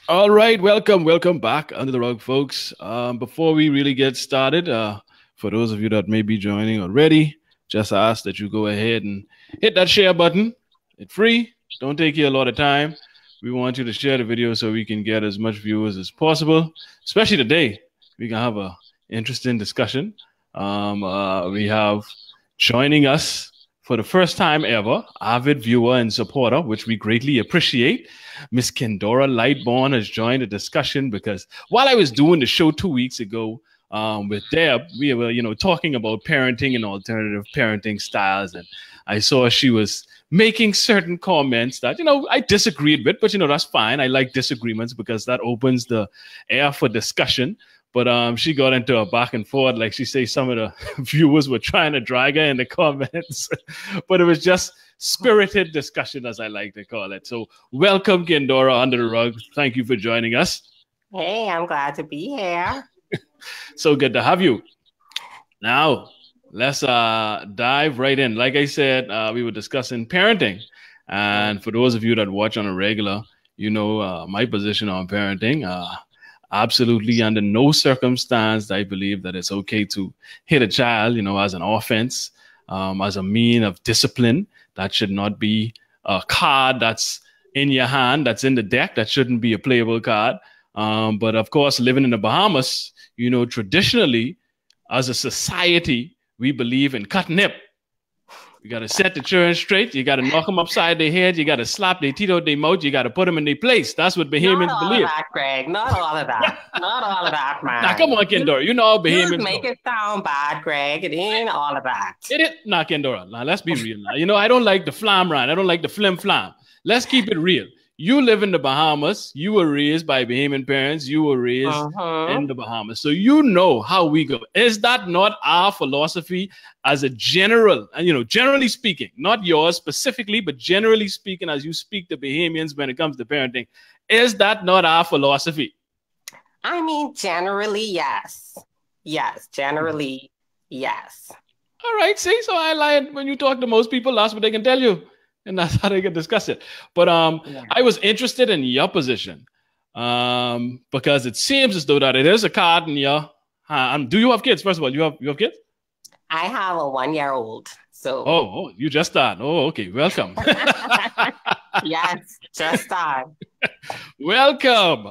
All right, welcome back Under the Rug, folks. Before we really get started, for those of you that may be joining already, just ask that you go ahead and hit that share button. It's free. Don't take you a lot of time. We want you to share the video so we can get as much viewers as possible, especially today. We can have a interesting discussion. We have joining us for the first time ever, avid viewer and supporter, which we greatly appreciate. Miss Kendora Lightborn has joined the discussion because while I was doing the show 2 weeks ago with Deb, we were, talking about parenting and alternative parenting styles, and I saw she was making certain comments that I disagreed with, but that's fine. I like disagreements because that opens the air for discussion. But she got into a back and forth, like she says some of the viewers were trying to drag her in the comments, but it was just spirited discussion, as I like to call it. So welcome, Kendora, Under the Rug. Thank you for joining us. Hey, I'm glad to be here. So good to have you. Now, let's dive right in. Like I said, we were discussing parenting. And for those of you that watch on a regular, my position on parenting. Absolutely, under no circumstance I believe that it's okay to hit a child, as an offense, as a mean of discipline. That should not be a card that's in your hand, that's in the deck. That shouldn't be a playable card. But of course, living in the Bahamas, traditionally, as a society, we believe in cut nip. You got to set the children straight. You got to knock them upside their head. You got to slap their teeth out their Mouth. You got to put them in their place. That's what Bahamians believe. Not all of that, Greg. Not all of that. Not all of that, man. Now, come on, Kendora. You know how Bahamians You make it sound bad, Greg. It ain't all of that. It is. Nah, Kendora. Now, let's be real. Now, I don't like the flam run. I don't like the flim flam. Let's keep it real. You live in the Bahamas. You were raised by Bahamian parents. You were raised in the Bahamas. So you know how we go. Is that not our philosophy as a general, generally speaking, not yours specifically, but generally speaking, as you speak to Bahamians when it comes to parenting, is that not our philosophy? I mean, generally, yes. Yes, generally, yes. All right, see? So I lied. When you talk to most people, that's what they can tell you. And that's how they can discuss it. But I was interested in your position because it seems as though that it is a card in your hand. Do you have kids? First of all, you have kids? I have a 1-year-old. So. Oh, you just started. Oh, okay. Welcome. Yes, just started. Welcome.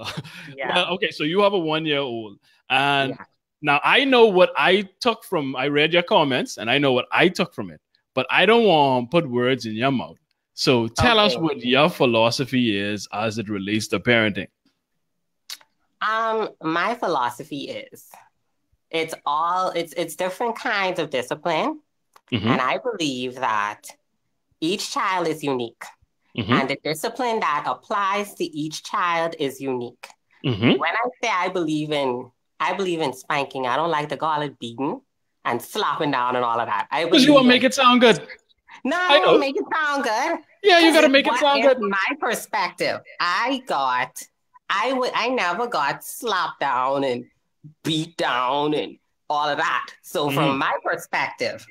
Yeah. Well, okay, so you have a 1-year-old. And now I know what I took from, I read your comments and I know what I took from it. But I don't want to put words in your mouth. So tell us what your philosophy is as it relates to parenting. My philosophy is it's different kinds of discipline. And I believe that each child is unique. And the discipline that applies to each child is unique. When I say I believe in spanking, I don't like to call it beating and slapping down and all of that. Because you want to make it sound good. No, I don't make it sound good. Yeah, you got to make it sound good. My perspective, I never got slapped down and beat down and all of that. So from my perspective,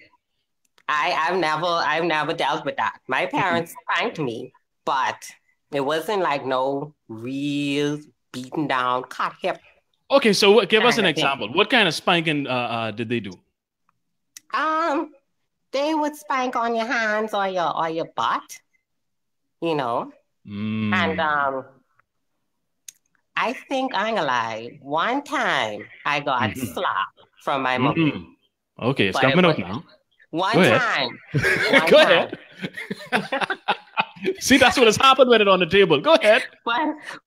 I've never dealt with that. My parents spanked me, but it wasn't like no real beaten down, cut hip. Okay, so give us an example. What kind of spanking did they do? They would spank on your hands or your butt, And I think I'm gonna lie. One time I got slapped from my mom. Okay, it's coming up now. One time. Go ahead. See, that's what has happened with it on the table. Go ahead.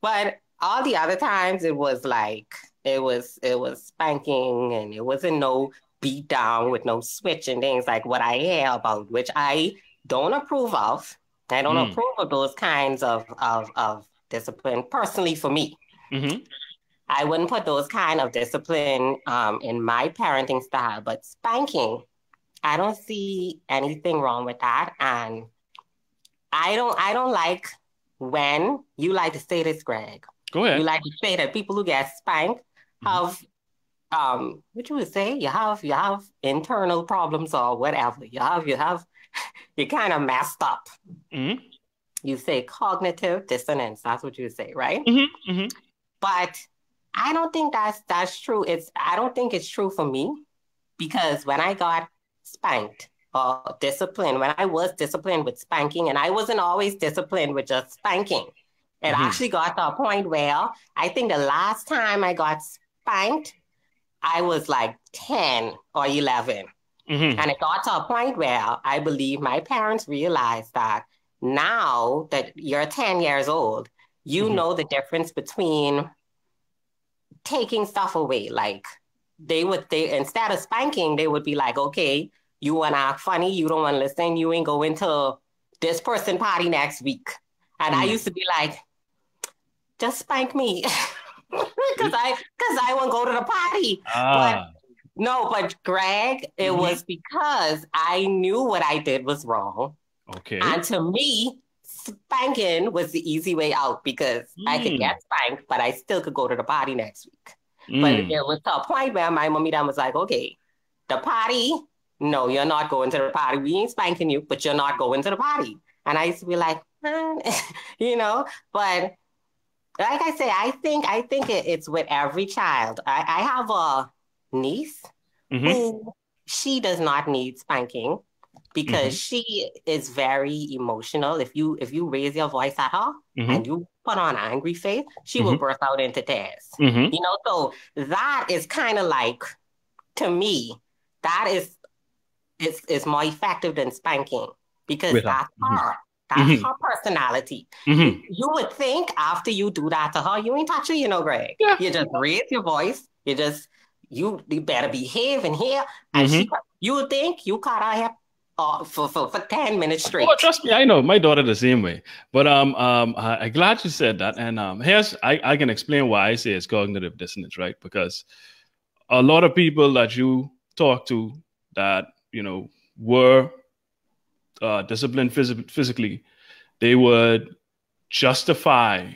But all the other times it was like it was spanking and it wasn't no beat down with no switch and things like what I hear about, which I don't approve of. I don't approve of those kinds of discipline personally for me. I wouldn't put those kind of discipline in my parenting style, but spanking, I don't see anything wrong with that. And I don't like when you like to say this, Greg. Go ahead. You like to say that people who get spanked have what you would say, you have internal problems or whatever. You're kind of messed up. You say cognitive dissonance. That's what you say, right? But I don't think that's true. I don't think it's true for me because when I got spanked or disciplined, when I was disciplined with spanking, and I wasn't always disciplined with just spanking. It actually got to a point where I think the last time I got spanked, I was like 10 or 11. And it got to a point where I believe my parents realized that now that you're 10 years old, you know the difference between taking stuff away. Like they instead of spanking, they would be like, okay, you want to act funny, you don't want to listen, you ain't going to this person party next week. And I used to be like, just spank me. Because I won't go to the party. But Greg, it was because I knew what I did was wrong. Okay. And to me, spanking was the easy way out because I could get spanked, but I still could go to the party next week. But it was to a point where my mommy dad was like, okay, the party, no, you're not going to the party. We ain't spanking you, but you're not going to the party. And I used to be like, you know, but like I say, I think it's with every child. I have a niece who she does not need spanking because she is very emotional. If you raise your voice at her and you put on an angry face, she will burst out into tears. You know, so that is kind of like, to me, that is more effective than spanking because that's her. That's her personality. You would think after you do that to her, you ain't touching, you know, Greg. Yeah. You just raise your voice. You better behave in here. And you would think you caught her hair for 10 minutes straight. Oh, trust me, I know. My daughter the same way. But I'm glad you said that. And I can explain why I say it's cognitive dissonance, right? Because a lot of people that you talk to that, you know, were disciplined physically, they would justify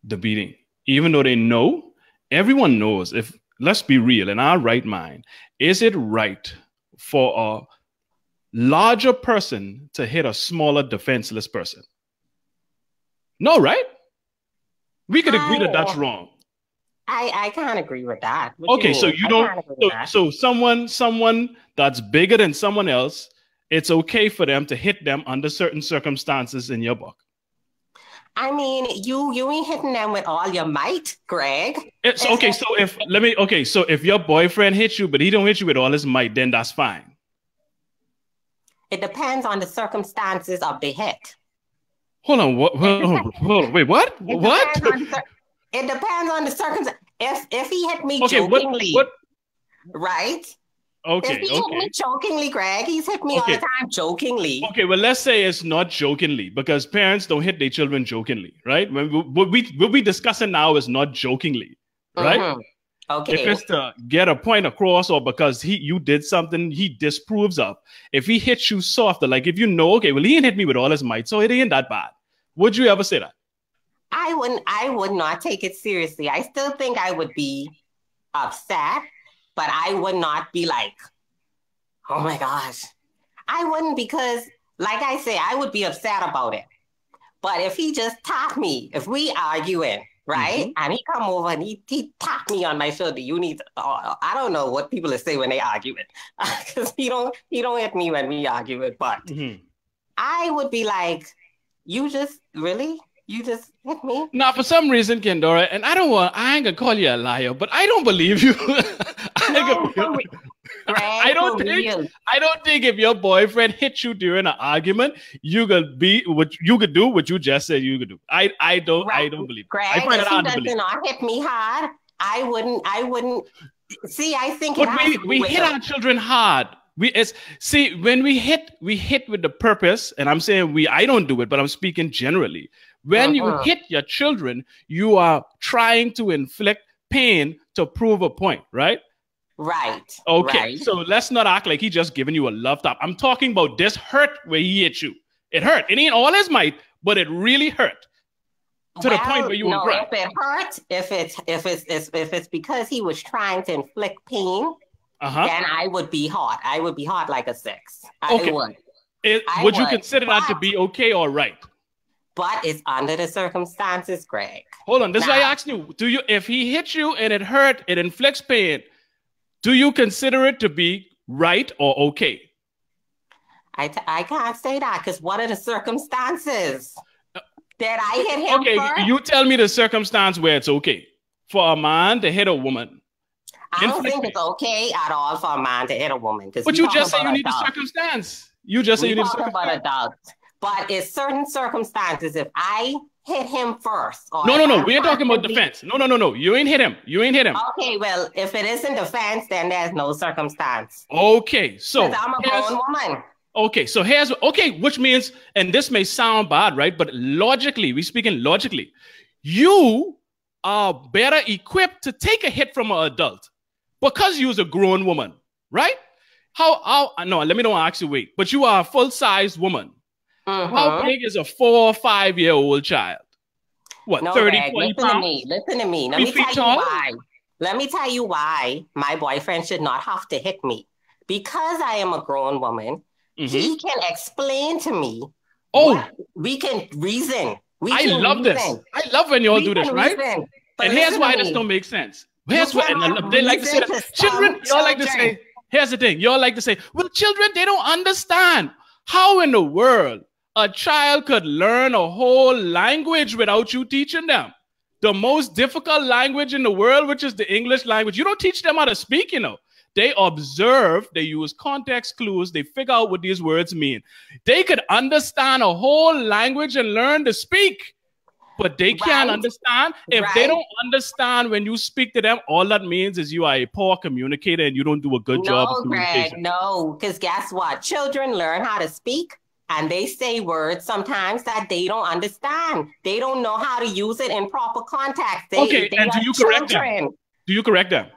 the beating, even though they know, everyone knows, if, let's be real, in our right mind, is it right for a larger person to hit a smaller, defenseless person? No, right? We could agree that that's wrong. I can't agree with that. Okay, so you don't, so someone that's bigger than someone else, it's okay for them to hit them under certain circumstances in your book. I mean, you ain't hitting them with all your might, Greg. So if your boyfriend hits you, but he don't hit you with all his might, then that's fine. It depends on the circumstances of the hit. Hold on, wait, what? It depends on the circumstance. If he hit me jokingly, right? Okay. If he hit me jokingly, Greg, he's hit me all the time jokingly. Okay, well, let's say it's not jokingly because parents don't hit their children jokingly, right? What we discussing now is not jokingly, right? Okay. If it's to get a point across or because you did something he disapproves of, if he hits you softer, like if you know, okay, well, he ain't hit me with all his might, so it ain't that bad. Would you ever say that? I would not take it seriously. I still think I would be upset. But I would not be like, oh my gosh. I wouldn't because, like I say, I would be upset about it. But if he just tapped me, if we arguing, right? And he come over and he tapped me on my shoulder, you need to, I don't know what people say when they arguing. Because he don't hit me when we arguing. But I would be like, you just hit me? Now, for some reason, Kendora, and I ain't gonna call you a liar, but I don't believe you. I don't think if your boyfriend hit you during an argument, you could do what you just said you could do. I don't believe. Greg, I find if he does not hit me hard, I wouldn't. See, I think we hit our children hard. When we hit with the purpose, and I'm saying I don't do it, but I'm speaking generally. When you hit your children, you are trying to inflict pain to prove a point, right? Right. Okay. Right. So let's not act like he just giving you a love tap. I'm talking about this hurt where he hit you. It hurt. It ain't all his might, but it really hurt. To the point where you were crying. If it hurts, if it's because he was trying to inflict pain, then I would be hot. I would be hot like a 6. I would. Would you consider that to be okay or right? but it's under the circumstances, Greg. Hold on. This is why I asked you. If he hits you and it hurt, it inflicts pain, do you consider it to be right or okay? I can't say that because what are the circumstances that I hit him Okay, you tell me the circumstance where it's okay for a man to hit a woman. I don't think it's okay at all for a man to hit a woman. But you just say you need the circumstance. You just say you need the circumstance. About adults. But in certain circumstances, if I hit him first. No. We ain't talking about defense. No. You ain't hit him. Okay, well, if it isn't defense, then there's no circumstance. Okay, so. Because I'm a grown woman. Okay, so which means, and this may sound bad, right? But logically, you are better equipped to take a hit from an adult because you're a grown woman, right? No, let me not ask you wait, but you are a full-sized woman. How big is a 4 or 5 year old child? What, no, 30, Greg, 40 pounds? Listen to me. Let me tell you why my boyfriend should not have to hit me. Because I am a grown woman, he can explain to me. We can reason. I love this. I love when you all do this, right? And here's why this don't make sense. Here's what they like to say that children, y'all like to say, here's the thing. Y'all like to say, well, children, they don't understand. How in the world a child could learn a whole language without you teaching them? The most difficult language in the world, which is the English language. You don't teach them how to speak, They observe, they use context clues, they figure out what these words mean. They could understand a whole language and learn to speak, but they can't understand. If they don't understand when you speak to them, all that means is you are a poor communicator and you don't do a good job of communication. No, because guess what? Children learn how to speak and they say words sometimes that they don't understand. They don't know how to use it in proper context. And do you correct them? Do you correct them?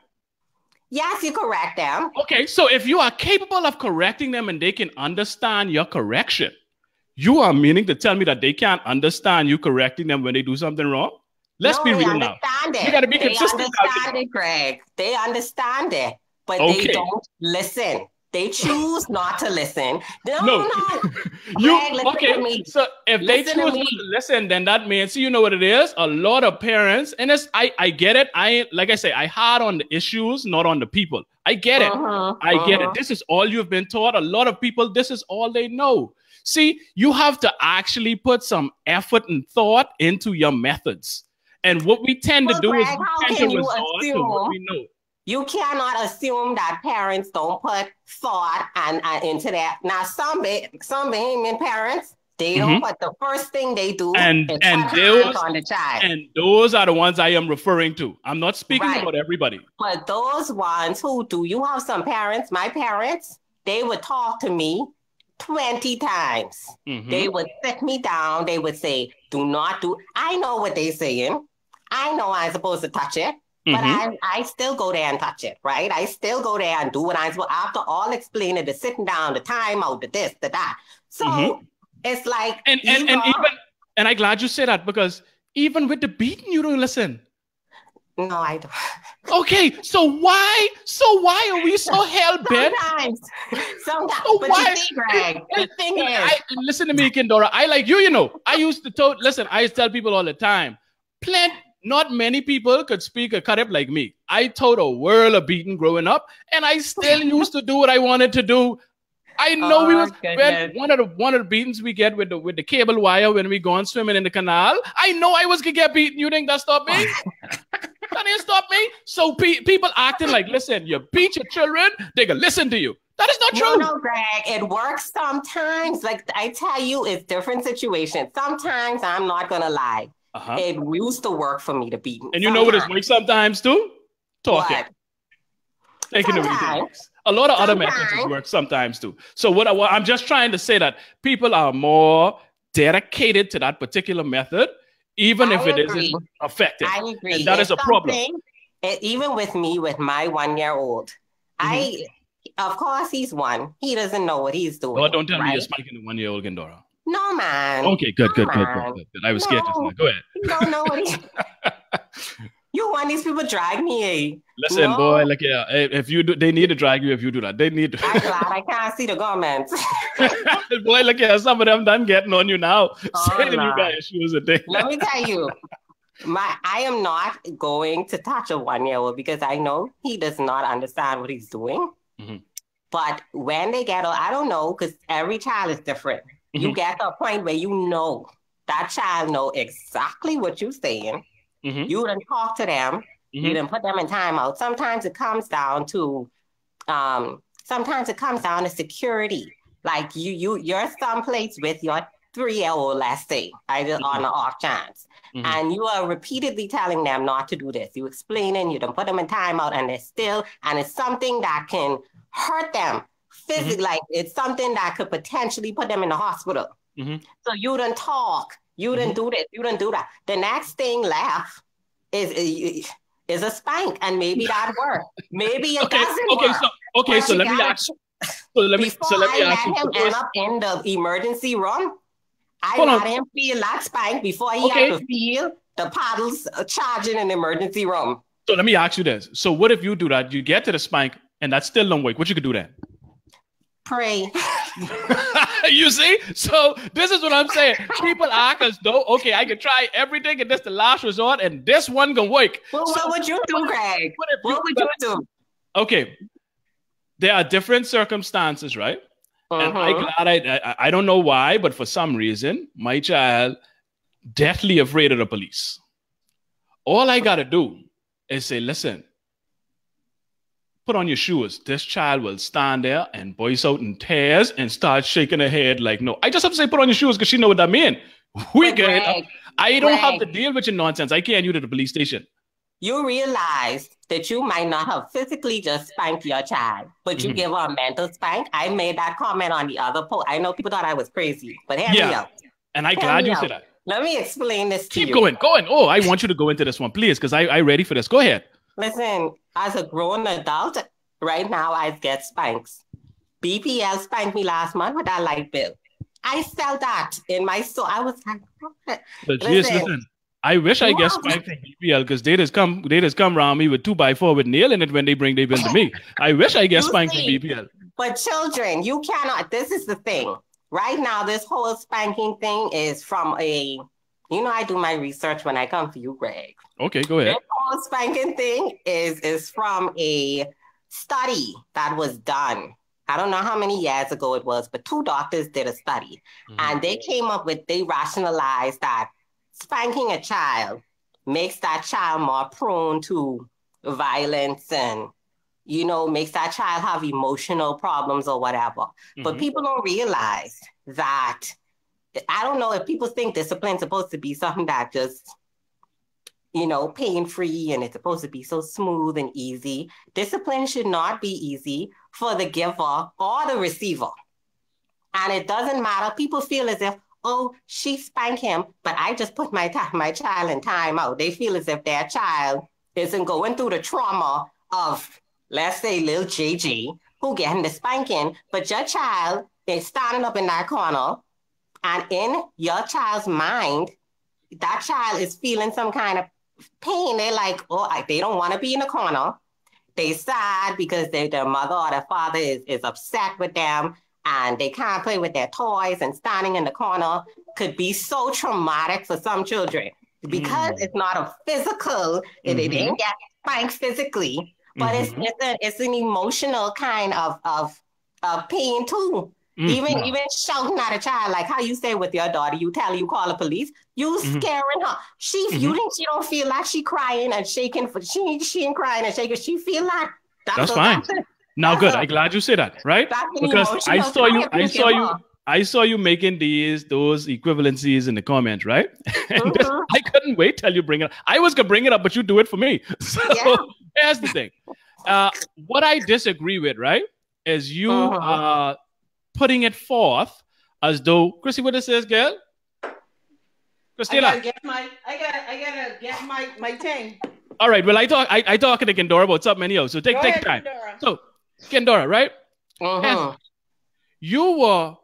Yes, you correct them. Okay, so if you are capable of correcting them and they can understand your correction, you are meaning to tell me that they can't understand you correcting them when they do something wrong? Let's be real now. You got to be consistent. They understand it, Greg. They understand it, but they don't listen. They choose not to listen. No. Greg, so if they choose not to listen, then that means, you know what it is? A lot of parents, and I get it. Like I say, I hard on the issues, not on the people. I get it. I get it. This is all you've been taught. A lot of people, this is all they know. See, you have to actually put some effort and thought into your methods. And what we tend to do is we tend to resort to what we know. You cannot assume that parents don't put thought and into that. Now, some Bahamian parents, they don't put the first thing they do and those on the child. And those are the ones I am referring to. I'm not speaking about everybody. But those ones who do, you have some parents, my parents, they would talk to me 20 times. They would sit me down. They would say, do not do. I know what they're saying. I know I'm supposed to touch it. But I still go there and touch it, right? I still go there and do what I'm supposed to. After all explaining, the sitting down, the time out, the this, the that. So it's like... And I'm glad you said that, because even with the beating, you don't listen. No, I don't. Okay, so why are we so hell-bent? Sometimes. So but why? You see, Greg, the thing is... Listen to me, Kendora. I like you, I used to listen, I tell people all the time, not many people could speak a Carib like me. I taught a world of beating growing up, and I still used to do what I wanted to do. I know one of the beatings we get with the cable wire when we go on swimming in the canal. I know I was gonna get beaten. You think that stopped me? That didn't stop me. So people acting like, listen, you beat your children, they can listen to you. That is not true. No, Greg, it works sometimes. Like I tell you, it's different situations. Sometimes I'm not gonna lie. It used to work for me to beat. And you know what it works sometimes too? Talking. Taking the weekends. A lot of other methods work sometimes too. So I'm just trying to say that people are more dedicated to that particular method, even if it isn't effective. I agree. And that is a problem. Even with me, with my 1-year-old, of course he's one. He doesn't know what he's doing. No, don't tell me you're spiking the 1-year-old, Kendora. No, man. Okay, good. I was scared just now. Go ahead. You don't know what he's... You want these people drag me. Listen, No. boy, like, yeah, if you do, they need to drag you if you do that. They need to. I'm glad I can't see the comments. Boy, look here, some of them done getting on you now, Oh, saying you Lord. got issues a day. Let me tell you, I am not going to touch a 1-year-old because I know he does not understand what he's doing. Mm-hmm. But when they get, I don't know, because every child is different. Mm-hmm. You get to a point where you know that child know exactly what you're saying. Mm-hmm. You done talk to them. Mm-hmm. You done put them in timeout. Sometimes it comes down to security. Like you're someplace with your 3-year-old, let's say, either on the off chance. Mm-hmm. And you are repeatedly telling them not to do this. You explaining, you don't put them in timeout, and they're still, and it's something that can hurt them physically. Mm-hmm. Like it's something that could potentially put them in the hospital. Mm-hmm. So you done talk, you done do this, you done do that. The next thing left is a spank, and maybe that works. Maybe it doesn't work. So let me ask. Let me ask you. Him end up in the emergency room. I let him feel that spank before he had to feel the paddles charging in the emergency room. So let me ask you this. So what if you do that? You get to the spank and that still don't work. What you could do then? Pray. You see? So this is what I'm saying. People act as though, okay, I can try everything and this the last resort and this one can work. Well, what would you do, Greg? What would you do? Okay. There are different circumstances, right? And I'm glad I don't know why, but for some reason, my child deathly afraid of the police. All I got to do is say, listen, put on your shoes. This child will stand there and voice out in tears and start shaking her head like, no. I just have to say, put on your shoes because she know what that means. I don't have to deal with your nonsense. I can't use it at the police station. You realize that you might not have physically just spanked your child, but you give her a mental spank. I made that comment on the other post. I know people thought I was crazy, but hear me out. And I'm glad you said that. Let me explain this to you. Keep going. Oh, I want you to go into this one, please, because I'm ready for this. Go ahead. Listen, as a grown adult, right now I get spanks. BPL spanked me last month with that light bill. I felt that in my soul. I was like, listen. I wish I get spanked from BPL because they just come around me with 2x4 with nail in it when they bring their bill to me. I wish I get spanked from BPL. But children, you cannot. This is the thing. Right now, this whole spanking thing is from I do my research when I come to you, Greg. Okay, go ahead. This whole spanking thing is from a study that was done. I don't know how many years ago it was, but 2 doctors did a study. And they came up with, they rationalized that spanking a child makes that child more prone to violence and, makes that child have emotional problems or whatever. But people don't realize that, I don't know if people think discipline is supposed to be something that just, pain-free and it's supposed to be so smooth and easy. Discipline should not be easy for the giver or the receiver. And it doesn't matter. People feel as if, oh, she spanked him, but I just put my child in timeout. They feel as if their child isn't going through the trauma of, let's say, little JJ, who getting the spanking, but your child is standing up in that corner, and in your child's mind, that child is feeling some kind of pain. They're like, they don't want to be in the corner. They sad because their mother or their father is upset with them, and they can't play with their toys, and standing in the corner could be so traumatic for some children because it's not a physical, they didn't get spanked physically, but it's an emotional kind of pain too. Even shouting at a child, like how you say with your daughter, you call the police, you scaring her. You think she don't feel like she crying and shaking, she ain't crying and shaking, she feel like that's fine. Now, good. I'm glad you said that, right? Because I saw you making those equivalencies in the comments, right? And I couldn't wait till you bring it up. I was gonna bring it up, but you do it for me. So here's the thing. What I disagree with, right, is you putting it forth as though Chrissy, what this is, girl? Christina, I gotta get my thing. All right. Well, I talk to Kendora about something anyhow. So take time. Kendora. So. Kendora, right? You were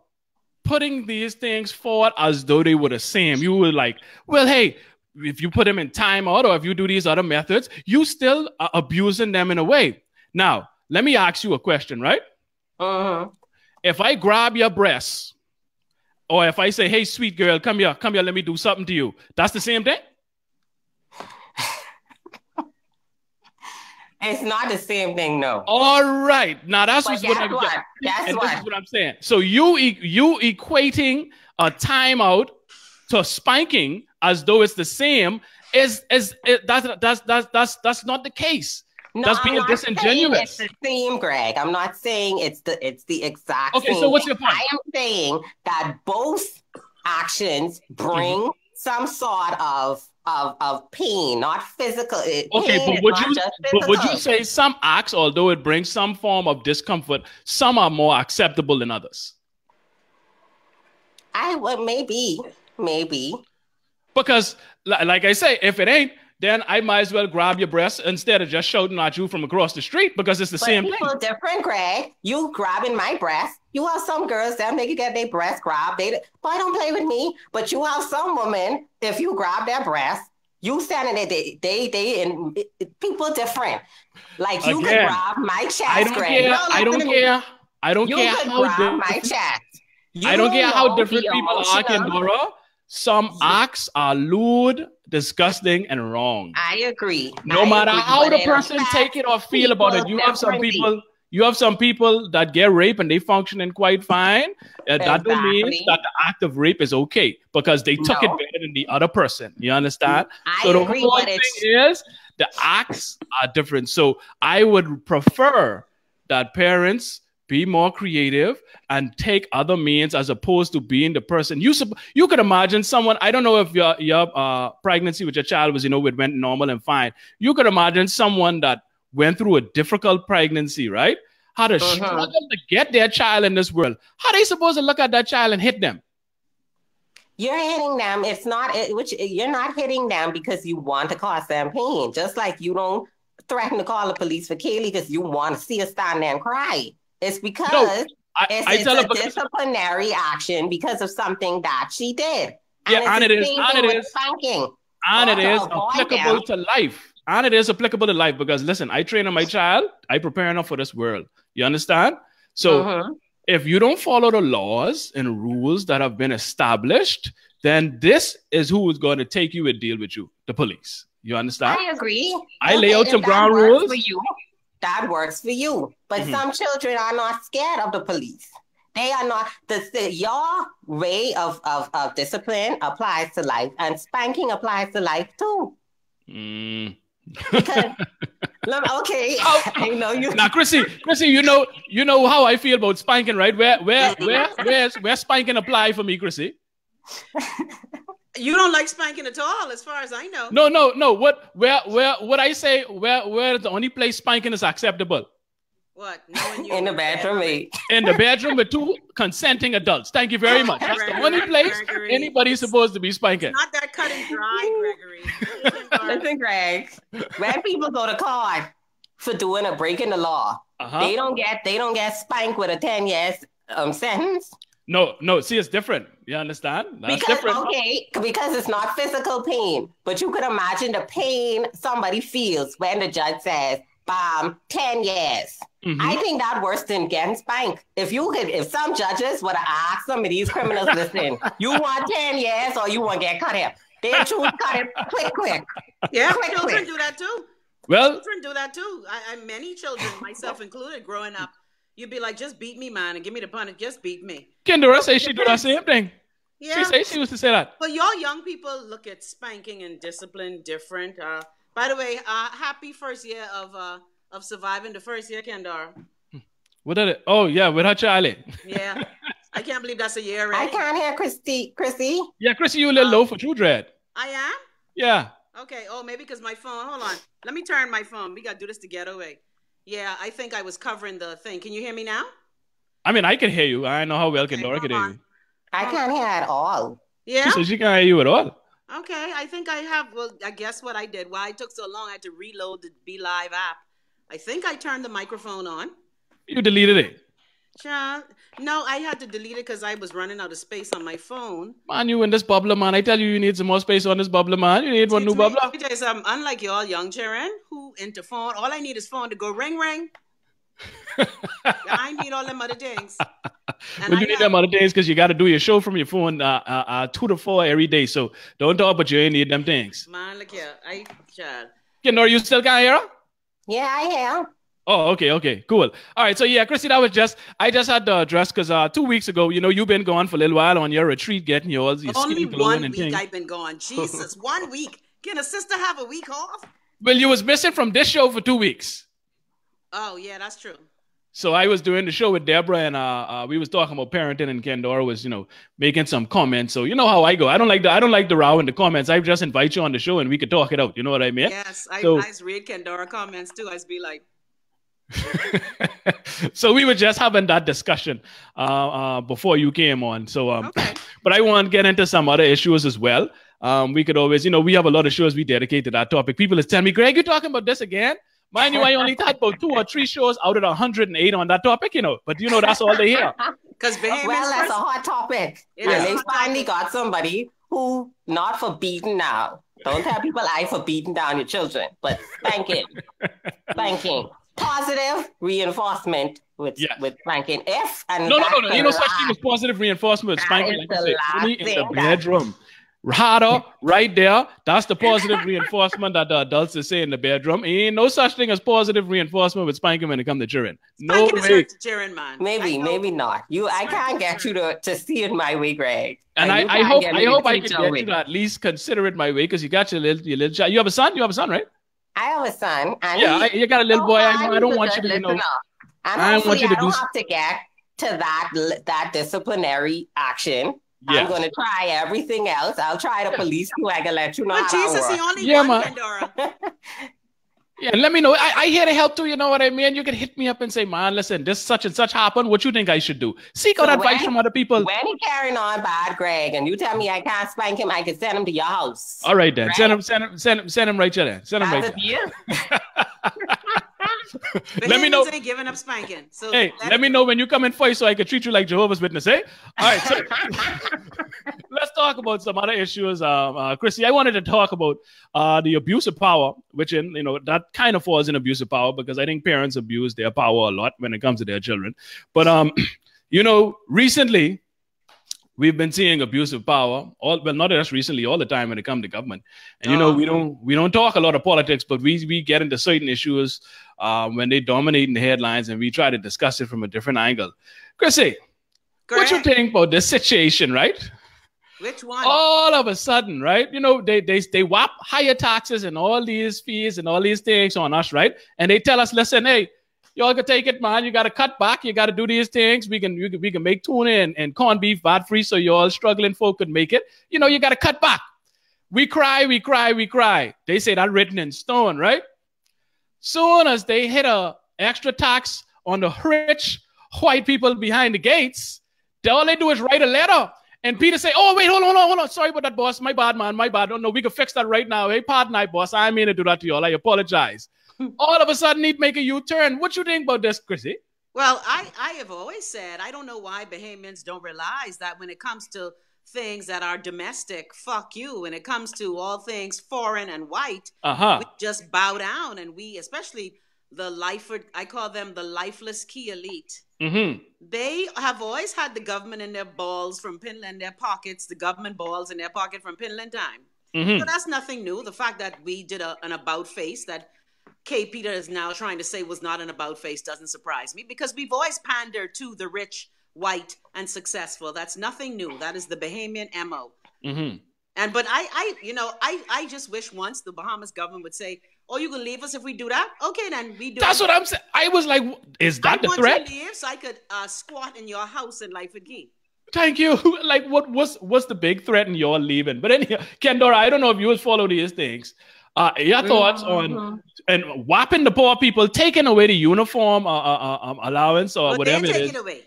putting these things forward as though they were the same. You were like, well, hey, if you put them in timeout or if you do these other methods, you still are abusing them in a way. Now, let me ask you a question, right? If I grab your breasts, or if I say, hey, sweet girl, come here, let me do something to you, that's the same thing? It's not the same thing, no. All right. Now, that's what I'm saying. So you equating a timeout to spanking as though it's the same that's not the case. No, that's being disingenuous. It's the same, Greg. I'm not saying it's the exact same. Okay, so what's your point? I am saying that both actions bring some sort of pain, not physical. Okay, but would you say some acts, although it brings some form of discomfort, some are more acceptable than others? Maybe. Because, like I say, if it ain't, then I might as well grab your breast instead of just shouting at you from across the street because it's the same thing. People different, Greg. You grabbing my breast. You have some girls that they can get their breast grabbed. Boy, don't play with me. But you have some women, if you grab their breast, you standing there, they and people different. Like you can grab my chest, Greg. I don't care. You can grab my chest. I don't care how different people are, Kendora. Some acts are lewd, disgusting, and wrong. I agree. No matter how the person take it or feel about it, you have some people that get raped and they functioning quite fine. That don't mean that the act of rape is okay because they took it better than the other person. You understand? I agree, the whole thing is the acts are different. So I would prefer that parents be more creative and take other means as opposed to being the person. You could imagine someone, I don't know if your pregnancy with your child was, it went normal and fine. You could imagine someone that went through a difficult pregnancy, right? How to struggle to get their child in this world. How they supposed to look at that child and hit them? You're hitting them. You're not hitting them because you want to cause them pain. Just like you don't threaten to call the police for Kaylee because you want to see her stand there and cry. It's because it's a disciplinary action because of something that she did. And it is applicable to life. And it is applicable to life because, listen, I train my child. I prepare enough for this world. You understand? So if you don't follow the laws and rules that have been established, then this is who is going to take you and deal with you, the police. You understand? I agree. I lay out some ground rules. For you. That works for you. But some children are not scared of the police. They are not. Your way of discipline applies to life, and spanking applies to life too. Because, okay, I know you. Now, Chrissy, you know how I feel about spanking, right? Where spanking apply for me, Chrissy? You don't like spanking at all, as far as I know. No. What I say? Where the only place spanking is acceptable? What? In the bedroom, In the bedroom with two consenting adults. Thank you very much. That's the only place anybody's supposed to be spanking. It's not that cut and dry, Gregory. Listen, Greg. When people go to court for breaking the law, they don't get spanked with a 10 years sentence. No. See, it's different. You understand? That's different. Okay, because it's not physical pain, but you could imagine the pain somebody feels when the judge says, 10 years. I think that's worse than getting spanked. If some judges would have asked some of these criminals, listen, you want 10 years or you want to get cut up? They choose cut it quick. Yeah, children do that too. Well, children do that too. Many children, myself included, growing up, you'd be like, just beat me, man, and give me the punch. Just beat me. Kendora say she do that same thing. Yeah. She say she used to say that. But y'all young people look at spanking and discipline different. By the way, happy first year of surviving the first year, Kendora. What did it? Oh yeah, with her Charlie. Yeah, I can't believe that's a year already. I can't hear Chrissy. Yeah, Chrissy, you a little low for True Dread. I am. Yeah. Okay. Oh, maybe because my phone. Hold on. Let me turn my phone. We gotta do this together. Wait. Yeah, I think I was covering the thing. Can you hear me now? I mean, I can hear you. I know how well Kendora can hear you. I can't hear at all. Yeah. She said she can't hear you at all. Okay, I think I have. Well, I guess what I did. Why it took so long, I had to reload the Be Live app. I think I turned the microphone on. You deleted it. Child, no, I had to delete it because I was running out of space on my phone. Man, you in this bubbler, man. I tell you, you need some more space on this bubbler, man. You need one new bubbler. Let me tell you something. Unlike y'all young children who into phone, all I need is phone to go ring ring. I need all them other things. Well, you need them other things because you got to do your show from your phone 2 to 4 every day. So don't talk, but you ain't need them things. Man, look here. Child. Kendora, you still can't hear her? Yeah, I am. Oh, okay, cool. All right, so yeah, Chrissy, I just had to address because 2 weeks ago, you've been gone for a little while on your retreat, getting your only skin glowing and 1 week things. I've been gone. Jesus, 1 week. Can a sister have a week off? Well, you was missing from this show for 2 weeks. Oh yeah, that's true. So I was doing the show with Deborah, and we was talking about parenting, and Kendora was, making some comments. So you know how I go. I don't like the row in the comments. I just invite you on the show, and we could talk it out. You know what I mean? Yes, I read Kendora comments too. I be like. So we were just having that discussion before you came on. So, okay. But I want to get into some other issues as well. We could always, we have a lot of shows we dedicate to that topic. People is telling me, Greg, you talking about this again? Mind you, I only thought about 2 or 3 shows out of 108 on that topic, but that's all they hear. Because that's a hot topic. And they finally got somebody who not for beating now. Don't tell people I for beating down your children, but spanking. Positive reinforcement with spanking. No. Ain't no such thing as positive reinforcement with spanking. Like you say, in the bedroom. Harder, right there. That's the positive reinforcement that the adults is saying in the bedroom. Ain't no such thing as positive reinforcement with spanking when it comes to children. No way. Children, man. Maybe not. I can't get you to see it my way, Greg. And I hope I can get you to at least consider it my way because you got your little child. You have a son? You have a son, right? I have a son. And you got a little boy. I don't want you to I don't want you to have to get to that disciplinary action. Yeah. I'm going to try everything else. I'll try to police you. I can let you know how Jesus, that the only one, Kendora. Yeah, let me know. I here to help too, you know what I mean? You can hit me up and say, man, listen, this such and such happened. What you think I should do? Seek out advice from other people. When he carrying on bad, Greg, and you tell me I can't spank him, I can send him to your house. All right, then. Right? Send him right there. Send him right there. Let me know. Ain't giving up spanking. So hey, let me know when you come in fight so I can treat you like Jehovah's Witness, eh? All right, so let's talk about some other issues. Chrissy, I wanted to talk about the abuse of power, which that kind of falls in abuse of power because I think parents abuse their power a lot when it comes to their children. But recently we've been seeing abuse of power, not just recently, all the time when it comes to government. And we don't talk a lot of politics, but we get into certain issues when they dominate in the headlines, and we try to discuss it from a different angle. Chrissy, what you think about this situation, right? Which one? All of a sudden, right? They whap higher taxes and all these fees and all these things on us, right? And they tell us, listen, hey, y'all can take it, man. You got to cut back. You got to do these things. We can make tuna and corned beef VAT free so y'all struggling folk could make it. You got to cut back. We cry. They say that written in stone, right? Soon as they hit a extra tax on the rich white people behind the gates, all they do is write a letter. And Peter say, oh, wait, hold on. Sorry about that, boss. My bad, man. My bad. No, we can fix that right now. Hey, pardon I, boss. I mean to do that to y'all. I apologize. All of a sudden, he'd make a U-turn. What you think about this, Chrissy? Well, I have always said, I don't know why Bahamians don't realize that when it comes to things that are domestic, fuck you. When it comes to all things foreign and white, we just bow down. And we, especially I call them the lifeless key elite. Mm-hmm. They have always had the government in their balls from Pinland, their pockets, the government balls in their pocket from Pinland time. Mm-hmm. So that's nothing new. The fact that we did an about face that Kay Peter is now trying to say was not an about face doesn't surprise me because we've always pandered to the rich, white, and successful. That's nothing new. That is the Bahamian MO. Mm-hmm. But I just wish once the Bahamas government would say, oh, you can leave us if we do that? Okay, then we do. That's what I'm saying. I was like, is that the threat? I want you to leave so I could squat in your house in Life and Key. Thank you. Like, what's the big threat in your leaving? But anyhow, Kendora, I don't know if you would follow these things. Your thoughts on and whapping the poor people, taking away the uniform allowance or whatever it is. Take it away.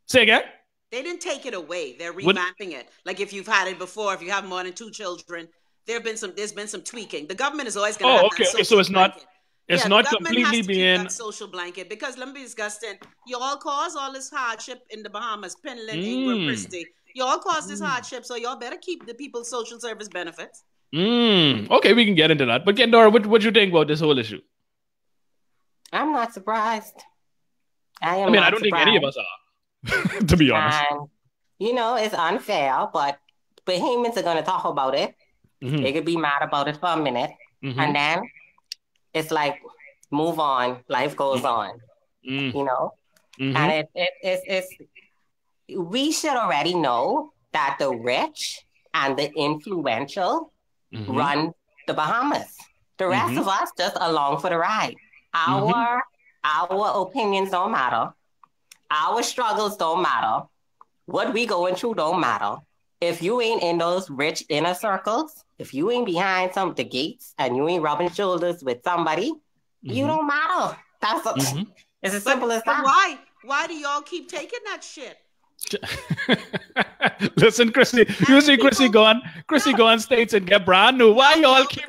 Say again? They didn't take it away. They're revamping it. Like if you've had it before, if you have more than 2 children, there's been some tweaking. The government is always going to have that. Okay. So it's not. It's not completely being that social blanket, because let me be disgusting. You all cause all this hardship in the Bahamas, Penland, Ingram, Christie. You all cause this hardship, so y'all better keep the people's social service benefits. Okay, we can get into that. But Kendora, what do you think about this whole issue? I'm not surprised. I don't think any of us are, to be honest. It's unfair, but Bahamians are going to talk about it. They could be mad about it for a minute. And then it's like, move on. Life goes on. And we should already know that the rich and the influential run the Bahamas. The rest of us just along for the ride. Our opinions don't matter. Our struggles don't matter. What we going through don't matter. If you ain't in those rich inner circles, if you ain't behind some of the gates and you ain't rubbing shoulders with somebody, you don't matter. It's as simple as that. Why do y'all keep taking that shit? Listen, Chrissy, you see Chrissy go on states and get brand new. Why y'all keep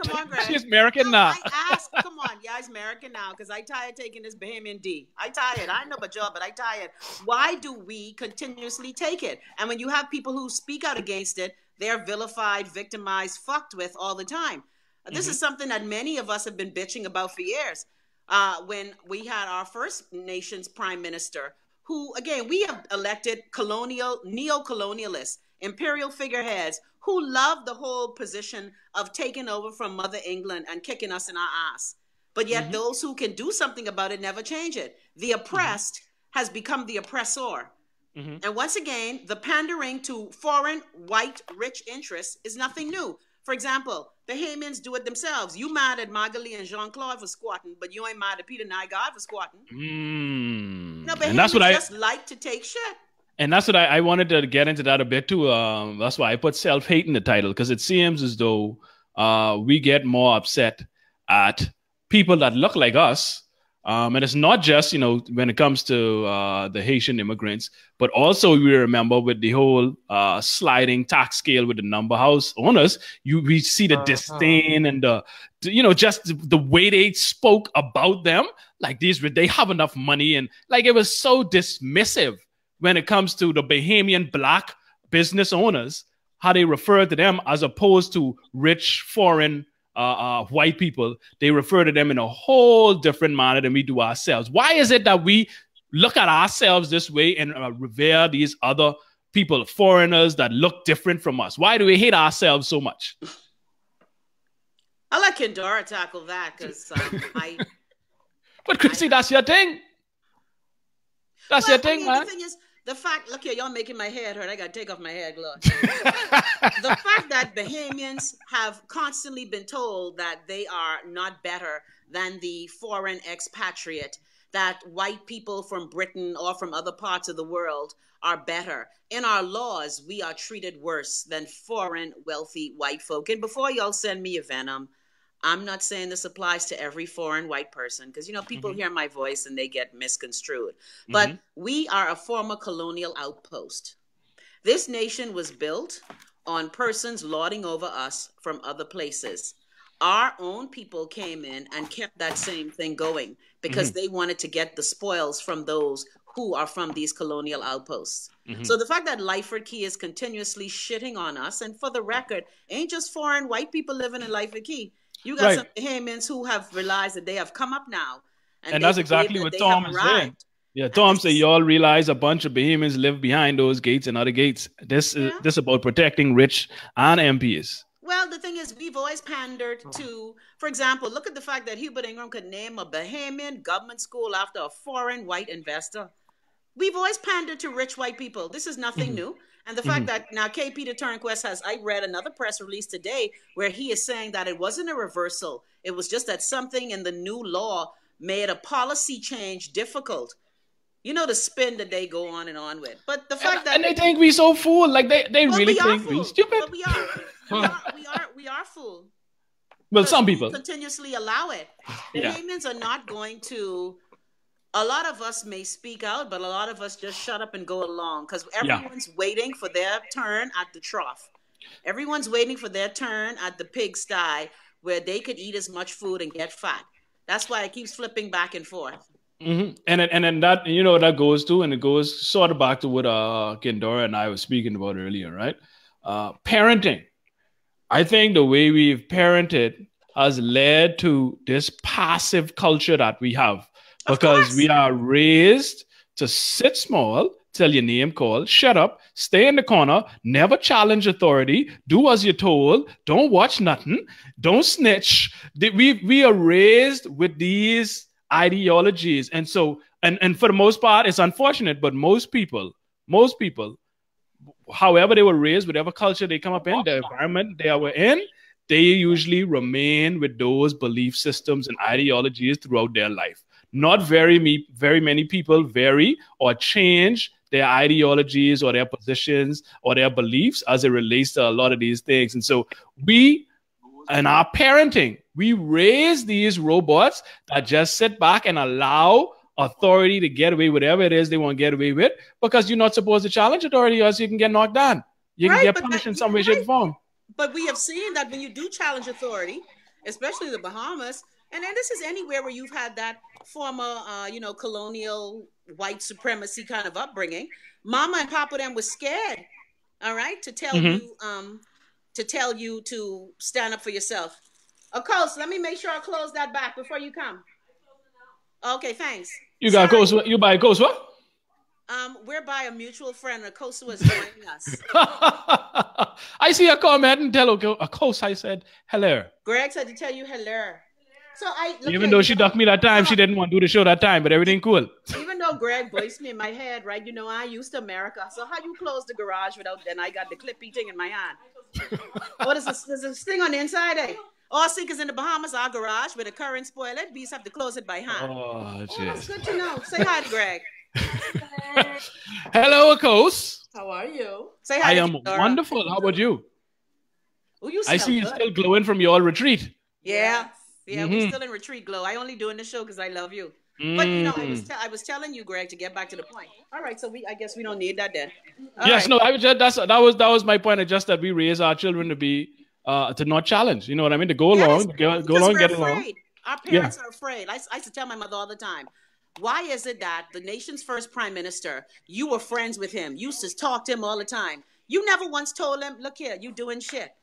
she's American now? I ask, come on, yeah, it's American now, because I tired taking this Bahamian D. I tired. I know about y'all, but I tired. Why do we continuously take it? And when you have people who speak out against it, they're vilified, victimized, fucked with all the time. This is something that many of us have been bitching about for years. When we had our First Nations Prime Minister, who, again, we have elected neo-colonialists, imperial figureheads who love the whole position of taking over from Mother England and kicking us in our ass. But yet those who can do something about it never change it. The oppressed has become the oppressor. And once again, the pandering to foreign, white, rich interests is nothing new. For example, Bahamians do it themselves. You mad at Magali and Jean-Claude for squatting, but you ain't mad at Peter Nygard for squatting. Bahamians and that's what just like to take shit. And that's what I wanted to get into that a bit too. That's why I put self-hate in the title, because it seems as though we get more upset at people that look like us. And it's not just, when it comes to the Haitian immigrants, but also we remember with the whole sliding tax scale with the number house owners, we see the disdain and just the way they spoke about them. Like they have enough money, and like it was so dismissive when it comes to the Bahamian black business owners, how they refer to them as opposed to rich foreign white people. They refer to them in a whole different manner than we do ourselves. Why is it that we look at ourselves this way and revere these other people, foreigners that look different from us? Why do we hate ourselves so much? I'll let Kendora tackle that, because But Chrissy, that's your thing. That's your thing, man. The thing is, the fact, look here, y'all making my head hurt. I got to take off my hair gloves. The fact that Bahamians have constantly been told that they are not better than the foreign expatriate, that white people from Britain or from other parts of the world are better. In our laws, we are treated worse than foreign wealthy white folk. And before y'all send me a venom, I'm not saying this applies to every foreign white person, because, people hear my voice and they get misconstrued. But we are a former colonial outpost. This nation was built on persons lording over us from other places. Our own people came in and kept that same thing going because they wanted to get the spoils from those who are from these colonial outposts. So the fact that Lyford Key is continuously shitting on us, and for the record, ain't just foreign white people living in Lyford Key. You got some Bahamians who have realized that they have come up now. And that's exactly what Tom is saying. Yeah, Tom said y'all realize a bunch of Bahamians live behind those gates and other gates. This is about protecting rich and MPs. Well, the thing is, we've always pandered to, for example, look at the fact that Hubert Ingram could name a Bahamian government school after a foreign white investor. We've always pandered to rich white people. This is nothing new. And the fact that now K. Peter Turnquest I read another press release today where he is saying that it wasn't a reversal. It was just that something in the new law made a policy change difficult. The spin that they go on and on with. But the fact that... And they think we so fool. Like they really think we stupid. But we are fool. Well, some people. Continuously allow it. The Bahamians are not going to... A lot of us may speak out, but a lot of us just shut up and go along because everyone's waiting for their turn at the trough. Everyone's waiting for their turn at the pigsty where they could eat as much food and get fat. That's why it keeps flipping back and forth. And then that, you know, that goes to, and it goes sort of back to what Kendora and I were speaking about earlier, right? Parenting. I think the way we've parented has led to this passive culture that we have, because we are raised to sit small, till your name called, shut up, stay in the corner, never challenge authority, do as you're told, don't watch nothing, don't snitch. We are raised with these ideologies. And so, and for the most part, it's unfortunate, but most people, however they were raised, whatever culture they come up in, the environment they were in, they usually remain with those belief systems and ideologies throughout their life. Not very many people vary or change their ideologies or their positions or their beliefs as it relates to a lot of these things. And so we, in our parenting, we raise these robots that just sit back and allow authority to get away with whatever it is they want to get away with, because you're not supposed to challenge authority or else you can get knocked down. You can get punished in some way, shape, or form. But we have seen that when you do challenge authority, especially the Bahamas, and then this is anywhere where you've had that former, colonial white supremacy kind of upbringing, Mama and Papa then was scared, all right, to tell you to stand up for yourself. Of course, let me make sure I close that back before you come. Okay, thanks. You got Coast? You buy Coast what? We're by a mutual friend. A Coast was joining us. I see a comment and tell a Coast. I said hello. Greg said to tell you hello. So even though she ducked me that time, she didn't want to do the show that time, but everything cool. Even though Greg voiced me in my head, right? You know, I used to America. So how you close the garage without? Then I got the clippy thing in my hand. What is this? There's this thing on the inside, eh? All sinkers in the Bahamas, our garage, with a current spoil it. We used to have to close it by hand. Oh, that's good to know. Say hi to Greg. Hello, Coast. How are you? Say hi. I am wonderful. How about you? Oh, you I see you still glowing from your retreat. Yeah, we're still in retreat glow. I only doing this show because I love you. But you know, I was telling you, Greg, to get back to the point. All right, so I guess we don't need that then. Yes, no, that was my point. Just that we raise our children to be to not challenge. You know what I mean? To go along, get along. Our parents are afraid. I used to tell my mother all the time. Why is it that the nation's first prime minister, you were friends with him, you used to talk to him all the time? You never once told him, look here, you doing shit.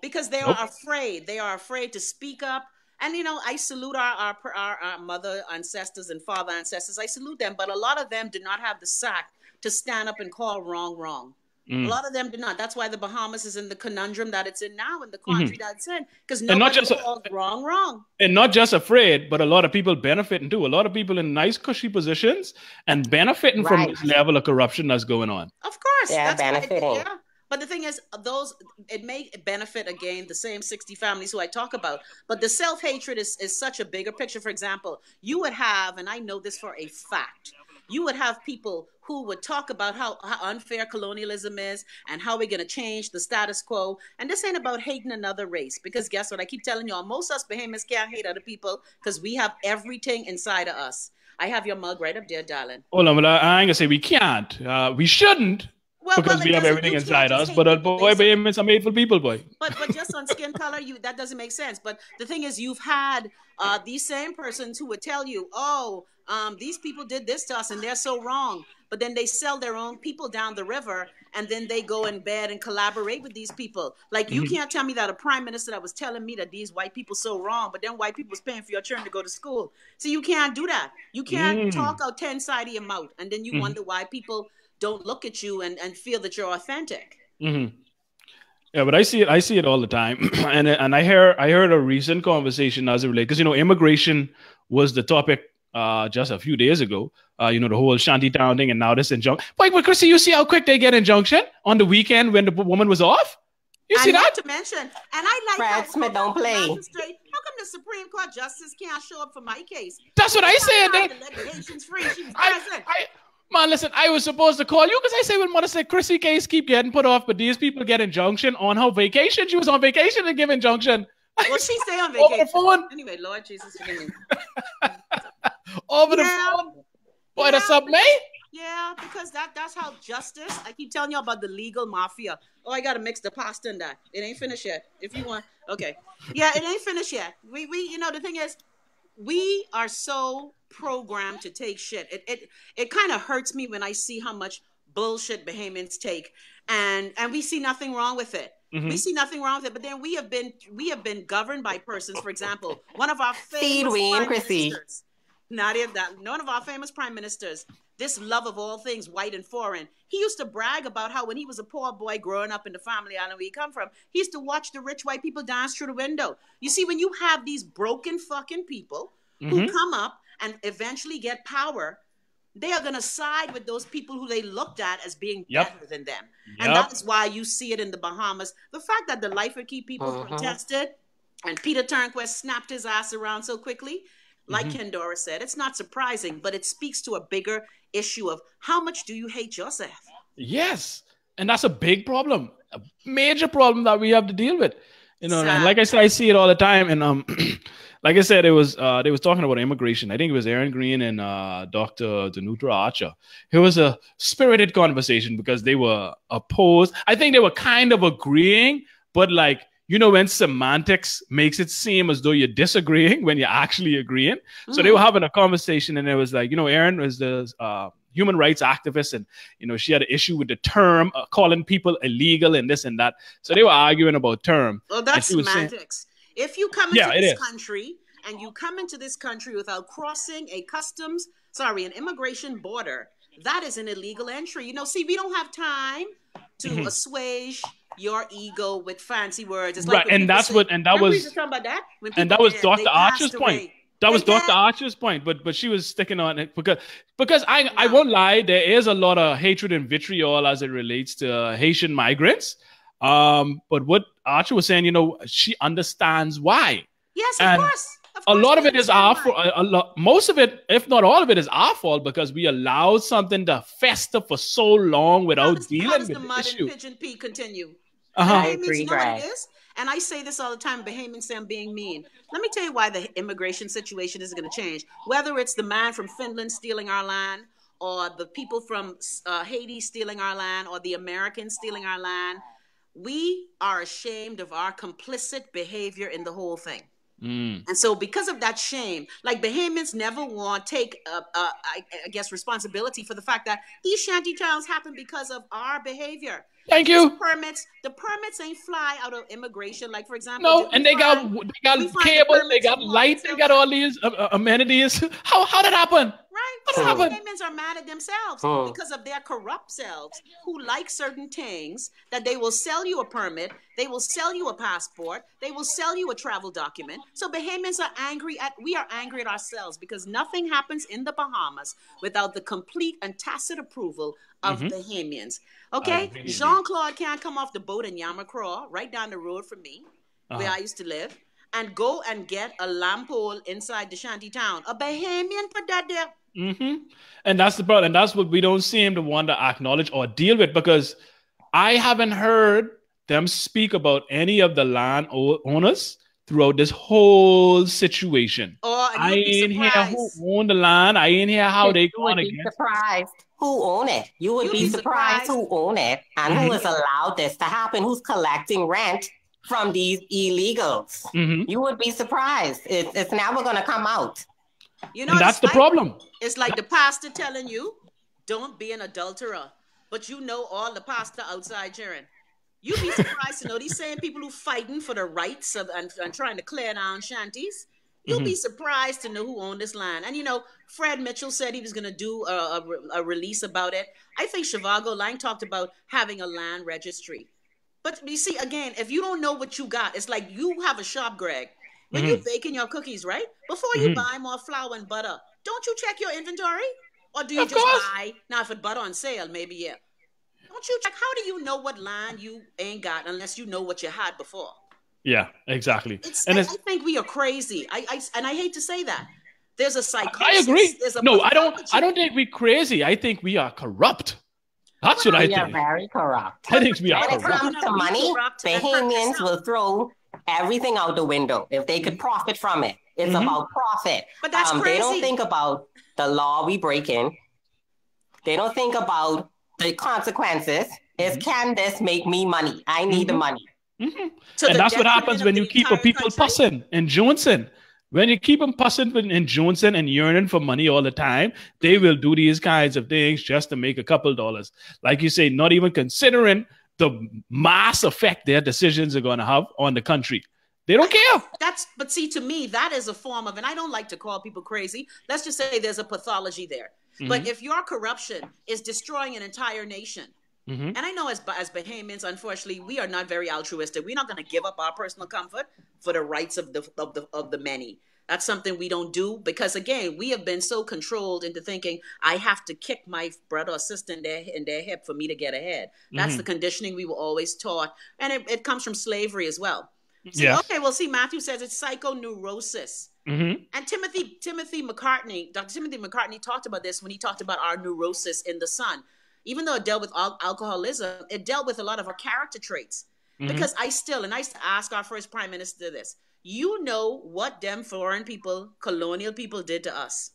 Because they are afraid. They are afraid to speak up. And, you know, I salute our mother ancestors and father ancestors. I salute them. But a lot of them did not have the sack to stand up and call wrong. A lot of them did not. That's why the Bahamas is in the conundrum that it's in now, in the country that it's in. Because nobody calls wrong. And not just afraid, but a lot of people benefiting too. A lot of people in nice, cushy positions and benefiting from this level of corruption that's going on. Of course. Yeah, benefiting. But the thing is, it may benefit, again, the same 60 families who I talk about. But the self-hatred is such a bigger picture. For example, you would have, and I know this for a fact, you would have people who would talk about how unfair colonialism is and how we're going to change the status quo. And this ain't about hating another race. Because guess what? I keep telling y'all, most of us Bahamians can't hate other people because we have everything inside of us. I have your mug right up there, darling. Hold on, but I ain't going to say we can't. We shouldn't. Because we have everything inside us, but boy, Bahamians are made for people, boy. But just on skin color, that doesn't make sense. But the thing is, you've had these same persons who would tell you, these people did this to us and they're so wrong. But then they sell their own people down the river and then they go in bed and collaborate with these people. Like, you can't tell me that a prime minister that was telling me that these white people so wrong, but then white people was paying for your children to go to school. So you can't do that. You can't talk out 10 sides of your mouth and then you wonder why people don't look at you and feel that you're authentic. Yeah, but I see it all the time. and I heard a recent conversation as it relates, because, you know, immigration was the topic just a few days ago. The whole shantytown thing, and now this injunction. But Chrissy, you see how quick they get injunction on the weekend when the woman was off? You see that? Not to mention, and I like Brad Smith don't play. How come the Supreme Court justice can't show up for my case? That's what I said. The litigation's free. She's present. Man, listen, I was supposed to call you because I say when mother said Chrissy case keep getting put off, but these people get injunction on her vacation. She was on vacation and give injunction. Well, she stay on vacation. Over the phone. Anyway, Lord Jesus, forgive me. Over the phone? Boy, that's up, mate? Yeah, because that's how justice, I keep telling you about the legal mafia. Oh, I got to mix the pasta in that. It ain't finished yet. If you want, okay. Yeah, it ain't finished yet. We the thing is, we are so programmed to take shit. It kind of hurts me when I see how much bullshit Bahamians take, and we see nothing wrong with it. We see nothing wrong with it, but then we have been governed by persons. For example, one of our famous prime ministers, one of our famous prime ministers, this love of all things white and foreign. He used to brag about how when he was a poor boy growing up in the family island where he come from, he used to watch the rich white people dance through the window. You see, when you have these broken fucking people who come up and eventually get power, they are going to side with those people who they looked at as being better than them. And that is why you see it in the Bahamas. The fact that the Life Key people protested and Peter Turnquist snapped his ass around so quickly, like Kendora said, it's not surprising, but it speaks to a bigger issue of how much do you hate yourself? Yes. And that's a big problem, a major problem that we have to deal with. You know, and like I said, I see it all the time. And like I said, it was they was talking about immigration. I think it was Aaron Green and Dr. Danutra Archer. It was a spirited conversation because they were opposed. I think they were kind of agreeing, but like, you know, when semantics makes it seem as though you're disagreeing when you're actually agreeing. So they were having a conversation, and it was like, you know, Aaron was the human rights activist, and, you know, she had an issue with the term, calling people illegal and this and that. So they were arguing about term. Well, that's semantics. If you come into this country and you come into this country without crossing an immigration border, that is an illegal entry. You know, see, we don't have time to assuage your ego with fancy words. It's like and that was Dr. Archer's point. That was Dr. Archer's point, but she was sticking on it because I won't lie, there is a lot of hatred and vitriol as it relates to Haitian migrants. But what Archer was saying, you know, she understands why. Yes, of course. A lot of it is our fault. Most of it, if not all of it, is our fault because we allowed something to fester for so long without dealing with the issue. And Pigeon P continue. I agree, Greg. And I say this all the time, Bahamians say I'm being mean. Let me tell you why the immigration situation isn't going to change. Whether it's the man from Finland stealing our land, or the people from Haiti stealing our land, or the Americans stealing our land, we are ashamed of our complicit behavior in the whole thing. And so because of that shame, like Bahamians never want to take, I guess, responsibility for the fact that these shanty towns happen because of our behavior. Thank you. The permits ain't fly out of immigration. Like, for example, no, and they got cable, they got lights, they got all these amenities. How did that happen? Right. Bahamians are mad at themselves because of their corrupt selves who like certain things that they will sell you a permit, they will sell you a passport, they will sell you a travel document. So Bahamians are we are angry at ourselves because nothing happens in the Bahamas without the complete and tacit approval of Bahamians. Okay? Jean-Claude can't come off the boat in Yamacraw, right down the road from me, where I used to live, and go and get a lamp pole inside the shanty town. A Bahamian put that there. And that's the problem. And that's what we don't seem to want to acknowledge or deal with, because I haven't heard them speak about any of the land owners throughout this whole situation. I ain't hear who owned the land. I ain't hear how they going against. Surprised who own it. You would be surprised who own it and who has allowed this to happen. Who's collecting rent from these illegals? You would be surprised. It's never going to come out. You know, and that's the problem. It's like the pastor telling you, don't be an adulterer. But you know all the pastor outside cheering. You'd be surprised to know these same people who fighting for the rights of and trying to clear down shanties. You'll be surprised to know who owned this land. And, you know, Fred Mitchell said he was going to do a release about it. I think Shivago Lang talked about having a land registry. But you see, again, if you don't know what you got, it's like you have a shop, Greg. When you're baking your cookies, right? Before you buy more flour and butter, don't you check your inventory? Or do you just buy? Now, if it's butter on sale, maybe, yeah. Don't you check? How do you know what line you ain't got unless you know what you had before? Yeah, exactly. I think we are crazy. And I hate to say that. There's a psychosis. I agree. No, I don't think we're crazy. I think we are corrupt. That's what I think. We are very corrupt. I think we are corrupt. When it comes to money, Bahamians will throw everything out the window if they could profit from it. It's about profit. But that's crazy. They don't think about the law we break in. They don't think about the consequences. Can this make me money? I need the money. And that's what happens when you keep people fussing and jonesing. When you keep them pussing and jonesing and yearning for money all the time, they will do these kinds of things just to make a couple dollars. Like you say, not even considering the mass effect their decisions are going to have on the country. They don't care. But see, to me, that is a form of, and I don't like to call people crazy. Let's just say there's a pathology there. Mm-hmm. But if your corruption is destroying an entire nation, mm-hmm. and I know as Bahamians, unfortunately, we are not very altruistic. We're not going to give up our personal comfort for the rights of the many. That's something we don't do because, again, we have been so controlled into thinking I have to kick my brother or sister in their hip for me to get ahead. That's mm-hmm. the conditioning we were always taught, and it comes from slavery as well. So, yeah. Okay, well, see, Matthew says it's psychoneurosis. Mm-hmm. And Dr. Timothy McCartney talked about this when he talked about our neurosis in The Sun. Even though it dealt with alcoholism, it dealt with a lot of our character traits. Mm-hmm. Because I used to ask our first prime minister this, you know what them foreign people, colonial people did to us.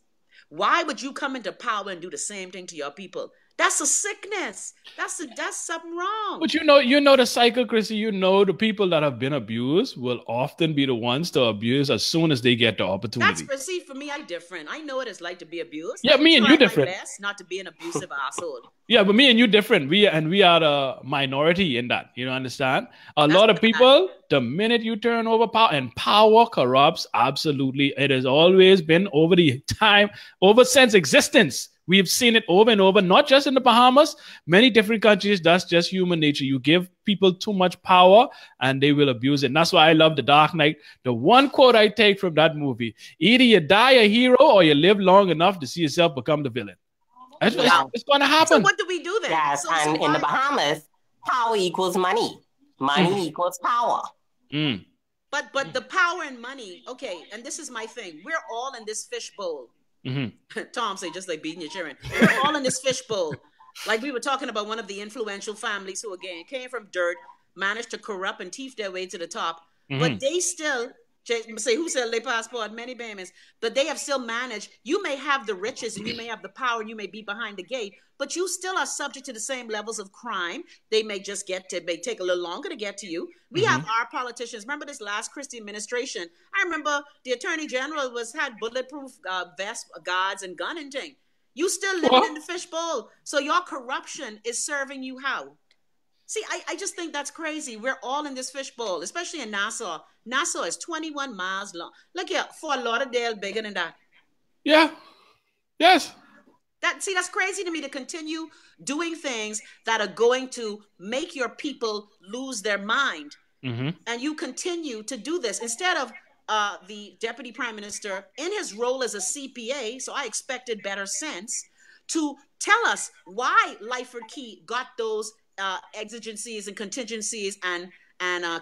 Why would you come into power and do the same thing to your people? That's a sickness. That's something wrong. But you know the cycle, Chrissy. You know the people that have been abused will often be the ones to abuse as soon as they get the opportunity. See, for me, I'm different. I know what it's like to be abused. Yeah, me and you different. Not to be an abusive asshole. Yeah, but me and you different. We are the minority in that. You know, understand? A lot of people, the minute you turn over power, and power corrupts, absolutely. It has always been over since existence. We've seen it over and over, not just in the Bahamas, many different countries. That's just human nature. You give people too much power and they will abuse it. And that's why I love The Dark Knight. The one quote I take from that movie, either you die a hero or you live long enough to see yourself become the villain. It's going to happen. So what do we do then? Yes, and in the Bahamas, power equals money. Money equals power. Mm. But the power and money, okay, and this is my thing. We're all in this fishbowl. Mm-hmm. Tom say just like beating your children. We're all in this fishbowl. Like we were talking about one of the influential families who again came from dirt, managed to corrupt and thief their way to the top, mm-hmm. but they still say who said they passport many payments, but they have still managed. You may have the riches and you may have the power and you may be behind the gate, but you still are subject to the same levels of crime. They may just may take a little longer to get to you. We mm-hmm. have our politicians. Remember this last Christie administration? I remember the Attorney General had bulletproof vest, guards, and gun and thing. You still living in the fishbowl. So your corruption is serving you how? See, I just think that's crazy. We're all in this fishbowl, especially in Nassau. Nassau is 21 miles long. Look here, Fort Lauderdale bigger than that. Yeah. Yes. That's crazy to me to continue doing things that are going to make your people lose their mind. Mm-hmm. And you continue to do this instead of the deputy prime minister in his role as a CPA. So I expected better sense to tell us why Lyford Key got those exigencies and contingencies and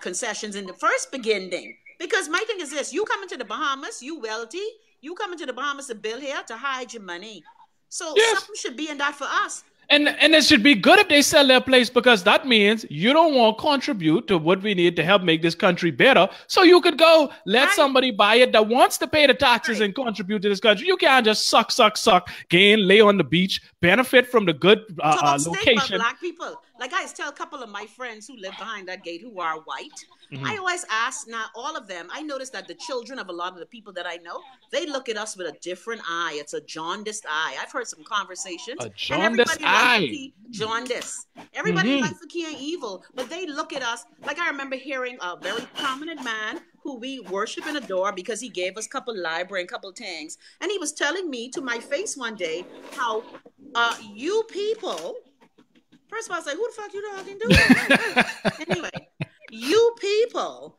concessions in the first beginning. Because my thing is this, you come into the Bahamas, you wealthy, you come into the Bahamas to build here to hide your money. So something should be in that for us. And it should be good if they sell their place, because that means you don't want to contribute to what we need to help make this country better. So you could go let somebody buy it that wants to pay the taxes and contribute to this country. You can't just suck, gain, lay on the beach, benefit from the good location. Black people. Like I tell a couple of my friends who live behind that gate who are white, mm-hmm. I always ask, now all of them, I noticed that the children of a lot of the people that I know, they look at us with a different eye. It's a jaundiced eye. I've heard some conversations. A jaundiced eye. Jaundice. Everybody likes the key and evil, but they look at us. Like I remember hearing a very prominent man who we worship and adore because he gave us a couple library and a couple things. And he was telling me to my face one day how you people... First of all, I was like, who the fuck you talking to? Anyway, you people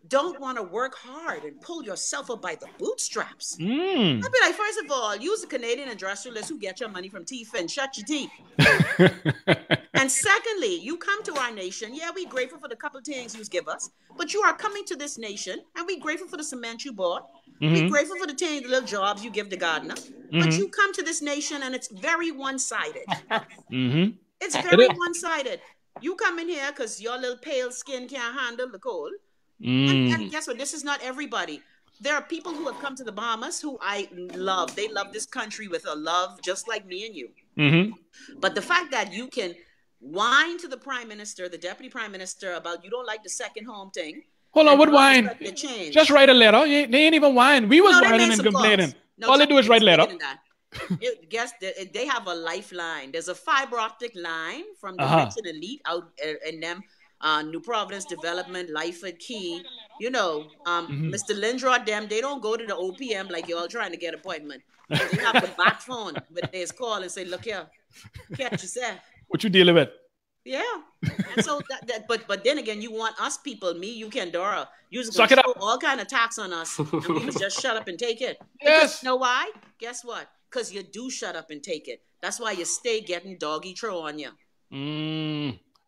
don't want to work hard and pull yourself up by the bootstraps. Mm. I'd be like, first of all, use a Canadian industrialist who get your money from teeth and shut your teeth. And secondly, you come to our nation. Yeah, we're grateful for the couple of things you give us, but you are coming to this nation and we're grateful for the cement you bought. Mm-hmm. We're grateful for the little jobs you give the gardener. Mm-hmm. But you come to this nation and it's very one-sided. Mm-hmm. It's very one-sided. You come in here because your little pale skin can't handle the cold. And guess what? This is not everybody. There are people who have come to the Bahamas who I love. They love this country with a love just like me and you. Mm-hmm. But the fact that you can whine to the prime minister, the deputy prime minister, about you don't like the second home thing, Hold on, what wine? Just write a letter. They ain't even wine. We was whining and complaining. No, all they do is write letter. They have a lifeline. There's a fiber optic line from the rich and elite out in them. New Providence Development, Life at Key. You know, Mr. Lindrod, them, they don't go to the OPM like you're all trying to get appointment. They have the back phone, but they just call and say, look here, catch yourself. What you dealing with? Yeah. And so but then again, you want us people, me, you, Kendora, using all kind of tax on us. And we must just shut up and take it. Yes. Because you know why? Guess what? Because you do shut up and take it. That's why you stay getting doggy throw on you.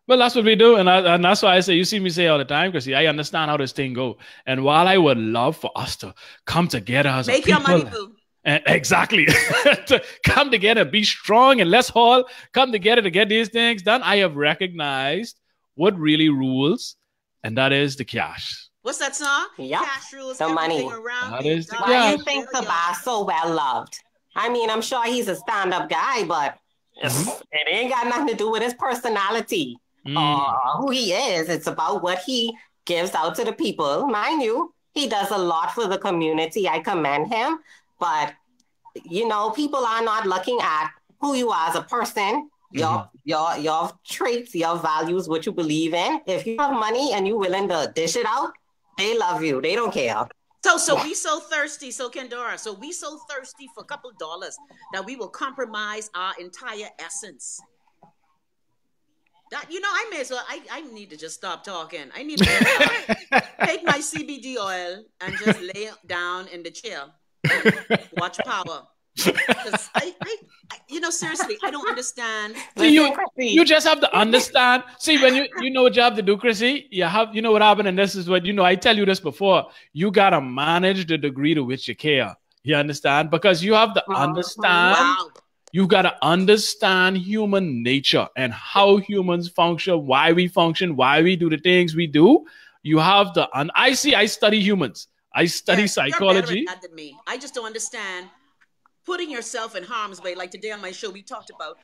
Well, that's what we do. And that's why I say, you see me say all the time, because I understand how this thing go. And while I would love for us to come together as make a people, your money, boo. And exactly. To come together, be strong, and let's all come together to get these things done. I have recognized what really rules, and that is the cash. What's that song? Yeah. Cash rules, the money. Around that me. Is the Why cash. do you think Sabah's so well loved? I mean, I'm sure he's a stand-up guy, but it ain't got nothing to do with his personality or who he is. It's about what he gives out to the people. Mind you, he does a lot for the community. I commend him. But, you know, people are not looking at who you are as a person, your traits, your values, what you believe in. If you have money and you're willing to dish it out, they love you. They don't care. So we so thirsty, so Kendora, so we so thirsty for a couple of dollars that we will compromise our entire essence. That, you know, I may as well, I need to just stop talking. I need to take my CBD oil and just lay down in the chair and watch Power. Because you know, seriously, I don't understand. See, you just have to understand. See, when you know what you have to do, Chrissy, you know what happened, and this is what, you know, I tell you this before, you got to manage the degree to which you care. You understand? Because you have to understand, you got to understand human nature and how humans function, why we function, why we do the things we do. You have to, I study humans. I study psychology. You're better at that than me. I just don't understand putting yourself in harm's way. Like today on my show, we talked about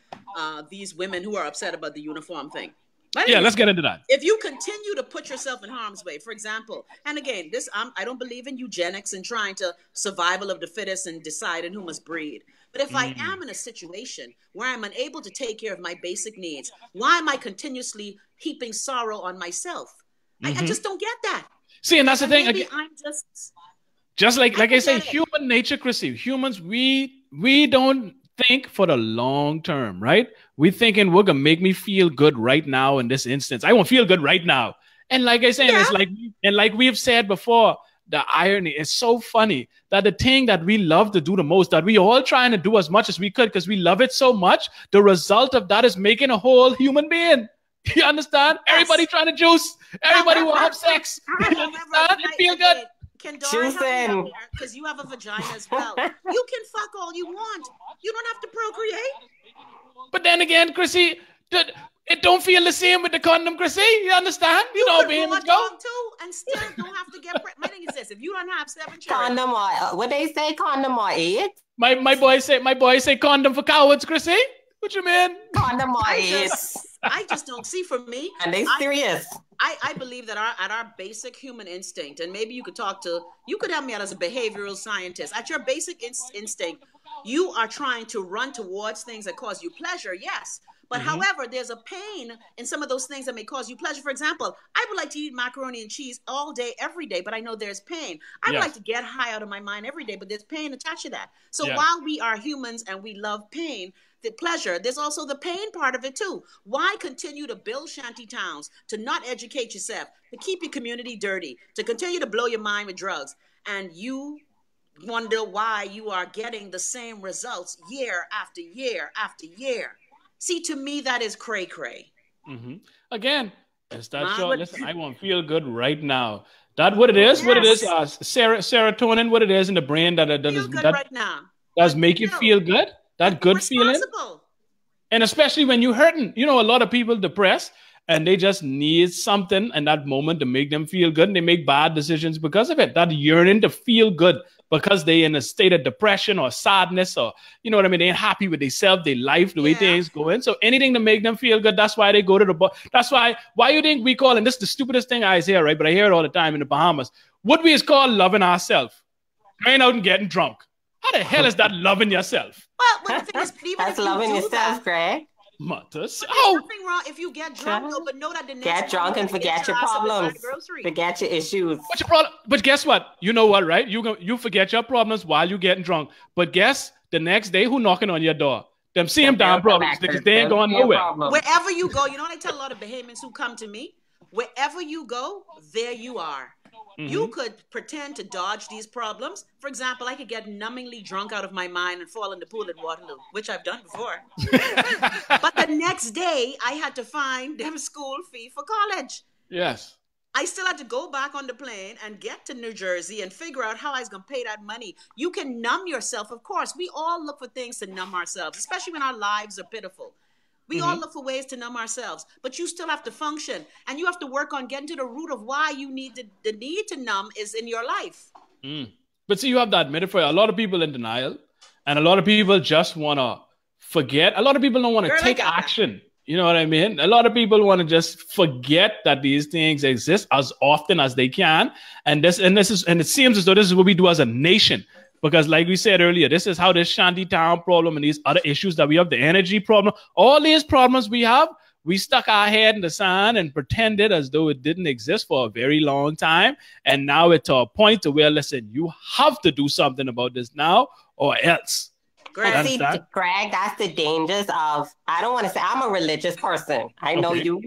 these women who are upset about the uniform thing. Let's get into that. If you continue to put yourself in harm's way, for example, and again, I don't believe in eugenics and trying to survival of the fittest and deciding who must breed. But if I am in a situation where I'm unable to take care of my basic needs, why am I continuously heaping sorrow on myself? I just don't get that. See, and that's the thing. Maybe I'm just like I say, human nature, Chrissy. Humans, we don't think for the long term, right? We're thinking we're gonna make me feel good right now in this instance. I won't feel good right now. And like I said, it's like we've said before, the irony is so funny that the thing that we love to do the most, that we all trying to do as much as we could because we love it so much, the result of that is making a whole human being. You understand? Yes. Everybody trying to juice. Everybody will have sex. You understand? It feel good. Kendora, because you have a vagina as well. You can fuck all you want. You don't have to procreate. But then again, Chrissy, it don't feel the same with the condom, Chrissy. You understand? You know, being go too, and still don't have to get pregnant. My thing is this: if you don't have 7 children, condom or what they say, condom or AIDS. My boy say condom for cowards, Chrissy. What you mean? Condom or AIDS. I just don't see for me. And they serious. I believe that at our basic human instinct, and maybe you could help me out as a behavioral scientist. At your basic instinct, you are trying to run towards things that cause you pleasure, yes. But however, there's a pain in some of those things that may cause you pleasure. For example, I would like to eat macaroni and cheese all day, every day, but I know there's pain. I would like to get high out of my mind every day, but there's pain attached to that. So while we are humans and we love pain, the pleasure, there's also the pain part of it too. Why continue to build shanty towns, to not educate yourself, to keep your community dirty, to continue to blow your mind with drugs, and you wonder why you are getting the same results year after year after year? See, to me, that is cray-cray. Again, it's that short. Listen, I won't feel good right now. That what it is, serotonin, what it is in the brain that right now. Does make you feel good. That good feeling. And especially when you're hurting. You know, a lot of people depressed and they just need something in that moment to make them feel good. And they make bad decisions because of it. That yearning to feel good because they in a state of depression or sadness, or you know what I mean, they ain't happy with themselves, their life, the way things going. So anything to make them feel good, that's why they go to the bar. That's why you think we call, and this is the stupidest thing I hear, right? But I hear it all the time in the Bahamas. What we is called loving ourselves. Going out and getting drunk. How the hell is that loving yourself? Well, the thing is, even that's loving yourself, Greg. There's nothing wrong if you get drunk, though, but know that the next get drunk and forget your problems, forget your issues. What's your problem? But guess what? You know what, right? You forget your problems while you getting drunk. But guess the next day who knocking on your door? Them same damn problems because they ain't going nowhere. Wherever you go, you know what I tell a lot of Bahamians who come to me? Wherever you go, there you are. Mm-hmm. You could pretend to dodge these problems. For example, I could get numbingly drunk out of my mind and fall in the pool at Waterloo, which I've done before. But the next day, I had to find them school fee for college. Yes. I still had to go back on the plane and get to New Jersey and figure out how I was going to pay that money. You can numb yourself, of course. We all look for things to numb ourselves, especially when our lives are pitiful. We all look for ways to numb ourselves, but you still have to function, and you have to work on getting to the root of why you need the need to numb is in your life. But see, you have to admit it for you. A lot of people in denial, and a lot of people just want to forget. A lot of people don't want to take action. You know what I mean? A lot of people want to just forget that these things exist as often as they can, and it seems as though this is what we do as a nation. Because like we said earlier, this is how this shanty town problem and these other issues that we have, the energy problem, all these problems we have, we stuck our head in the sand and pretended as though it didn't exist for a very long time. And now it's to a point to where, listen, you have to do something about this now or else. Greg, see, Greg, that's the dangers of, I don't want to say, I'm a religious person. I know you.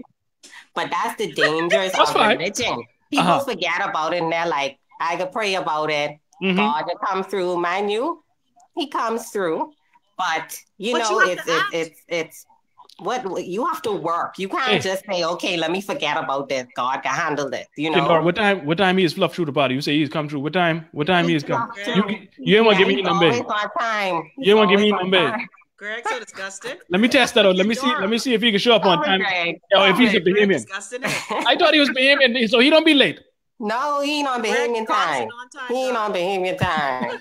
But that's the dangers of religion. People forget about it and they're like, I could pray about it. God will come through, mind you, he comes through, but it's what you have to work. You can't just say, okay, let me forget about this. God can handle it. You know. Kendora, what time he is fluff through the party? You say he's come through. What time he is come? You ain't want to give me your number. You ain't want to give me your number. Greg, so disgusted. Let me test that out. Let me see if he can show up on time. Or if he's a Bahamian. I thought he was Bahamian, so he don't be late. No, he ain't on Bahamian time. He ain't on Bahamian time.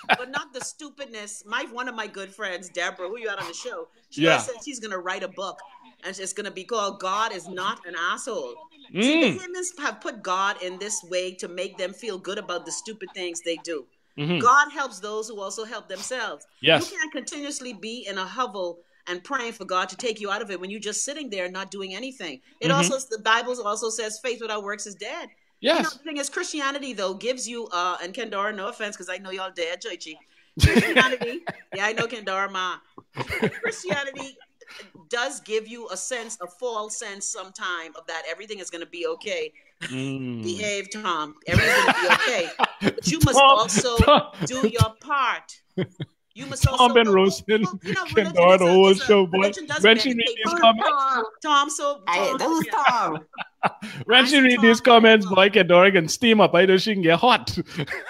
But not the stupidness. One of my good friends, Deborah, who you had on the show, she said she's going to write a book, and it's going to be called "God is Not an Asshole." See, Bahamians have put God in this way to make them feel good about the stupid things they do. God helps those who also help themselves. Yes. You can't continuously be in a hovel and praying for God to take you out of it when you're just sitting there not doing anything. It also, the Bible also says faith without works is dead. Yes. You know, the thing is, Christianity, though, gives you, and Kendora, no offense, because I know y'all dead, Joichi. Christianity, I know Kendora, ma. Christianity does give you a false sense sometime of that everything is going to be okay. Behave, Tom. Everything's going to be okay. But you must also do your part. You must also Tom been roasting Kendora the whole show, boy. When she read these comments, Tom. When she read these comments, boy, Kendora can steam up. I know she can get hot.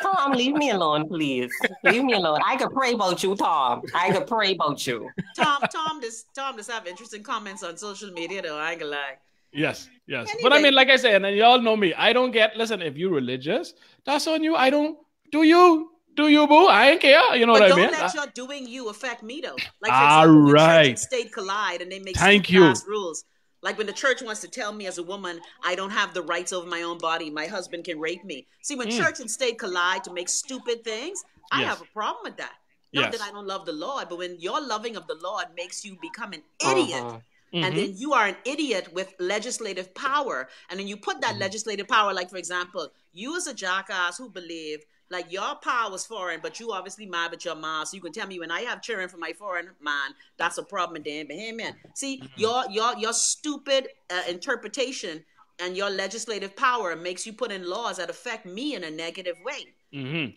Tom, leave me alone, please. Leave me alone. I could pray about you, Tom. I could pray about you. Tom does have interesting comments on social media, though. I ain't gonna lie. Yes. Anyway. But I mean, like I said, and y'all know me. I don't get. Listen, if you're religious, that's on you. I don't. Do you, boo? I ain't care. You know what I mean? Don't let your doing you affect me, though. Like, for example, church and state collide and they make stupid rules. Like when the church wants to tell me as a woman, I don't have the rights over my own body. My husband can rape me. See, when church and state collide to make stupid things, I have a problem with that. Not that I don't love the Lord, but when your loving of the Lord makes you become an idiot, and then you are an idiot with legislative power, and then you put that legislative power, like, for example, you as a jackass who believe like your power was foreign, but you obviously mad with your mom. So you can tell me when I have children for my foreign man, that's a problem in the Bahamian. See, your stupid interpretation and your legislative power makes you put in laws that affect me in a negative way.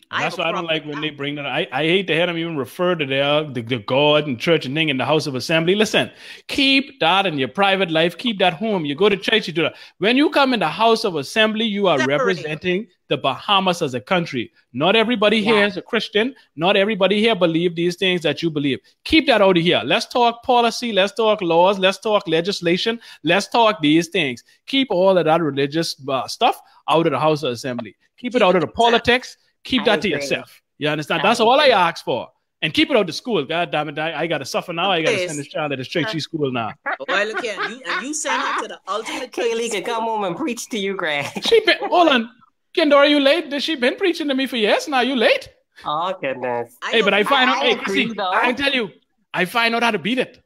That's why I don't like when they bring that. I hate to hear them even refer to the God and church and thing in the house of assembly. Listen, keep that in your private life. Keep that home. You go to church, you do that. When you come in the house of assembly, you are representing the Bahamas as a country. Not everybody here is a Christian. Not everybody here believe these things that you believe. Keep that out of here. Let's talk policy. Let's talk laws. Let's talk legislation. Let's talk these things. Keep all of that religious stuff out of the house of assembly. Keep it out of the politics. Keep that to yourself. You understand? That's all I ask for. And keep it out of school. God damn it. I got to suffer now. I got to send this child to the straight school now. Boy, look here. You send her to the ultimate. Kaylee could come home and preach to you, Greg. Hold on. Kendora, you late? She been preaching to me for years. Now you late? Oh, goodness. Hey, but I find out. Hey, Chrissy, I can tell you. I find out how to beat it.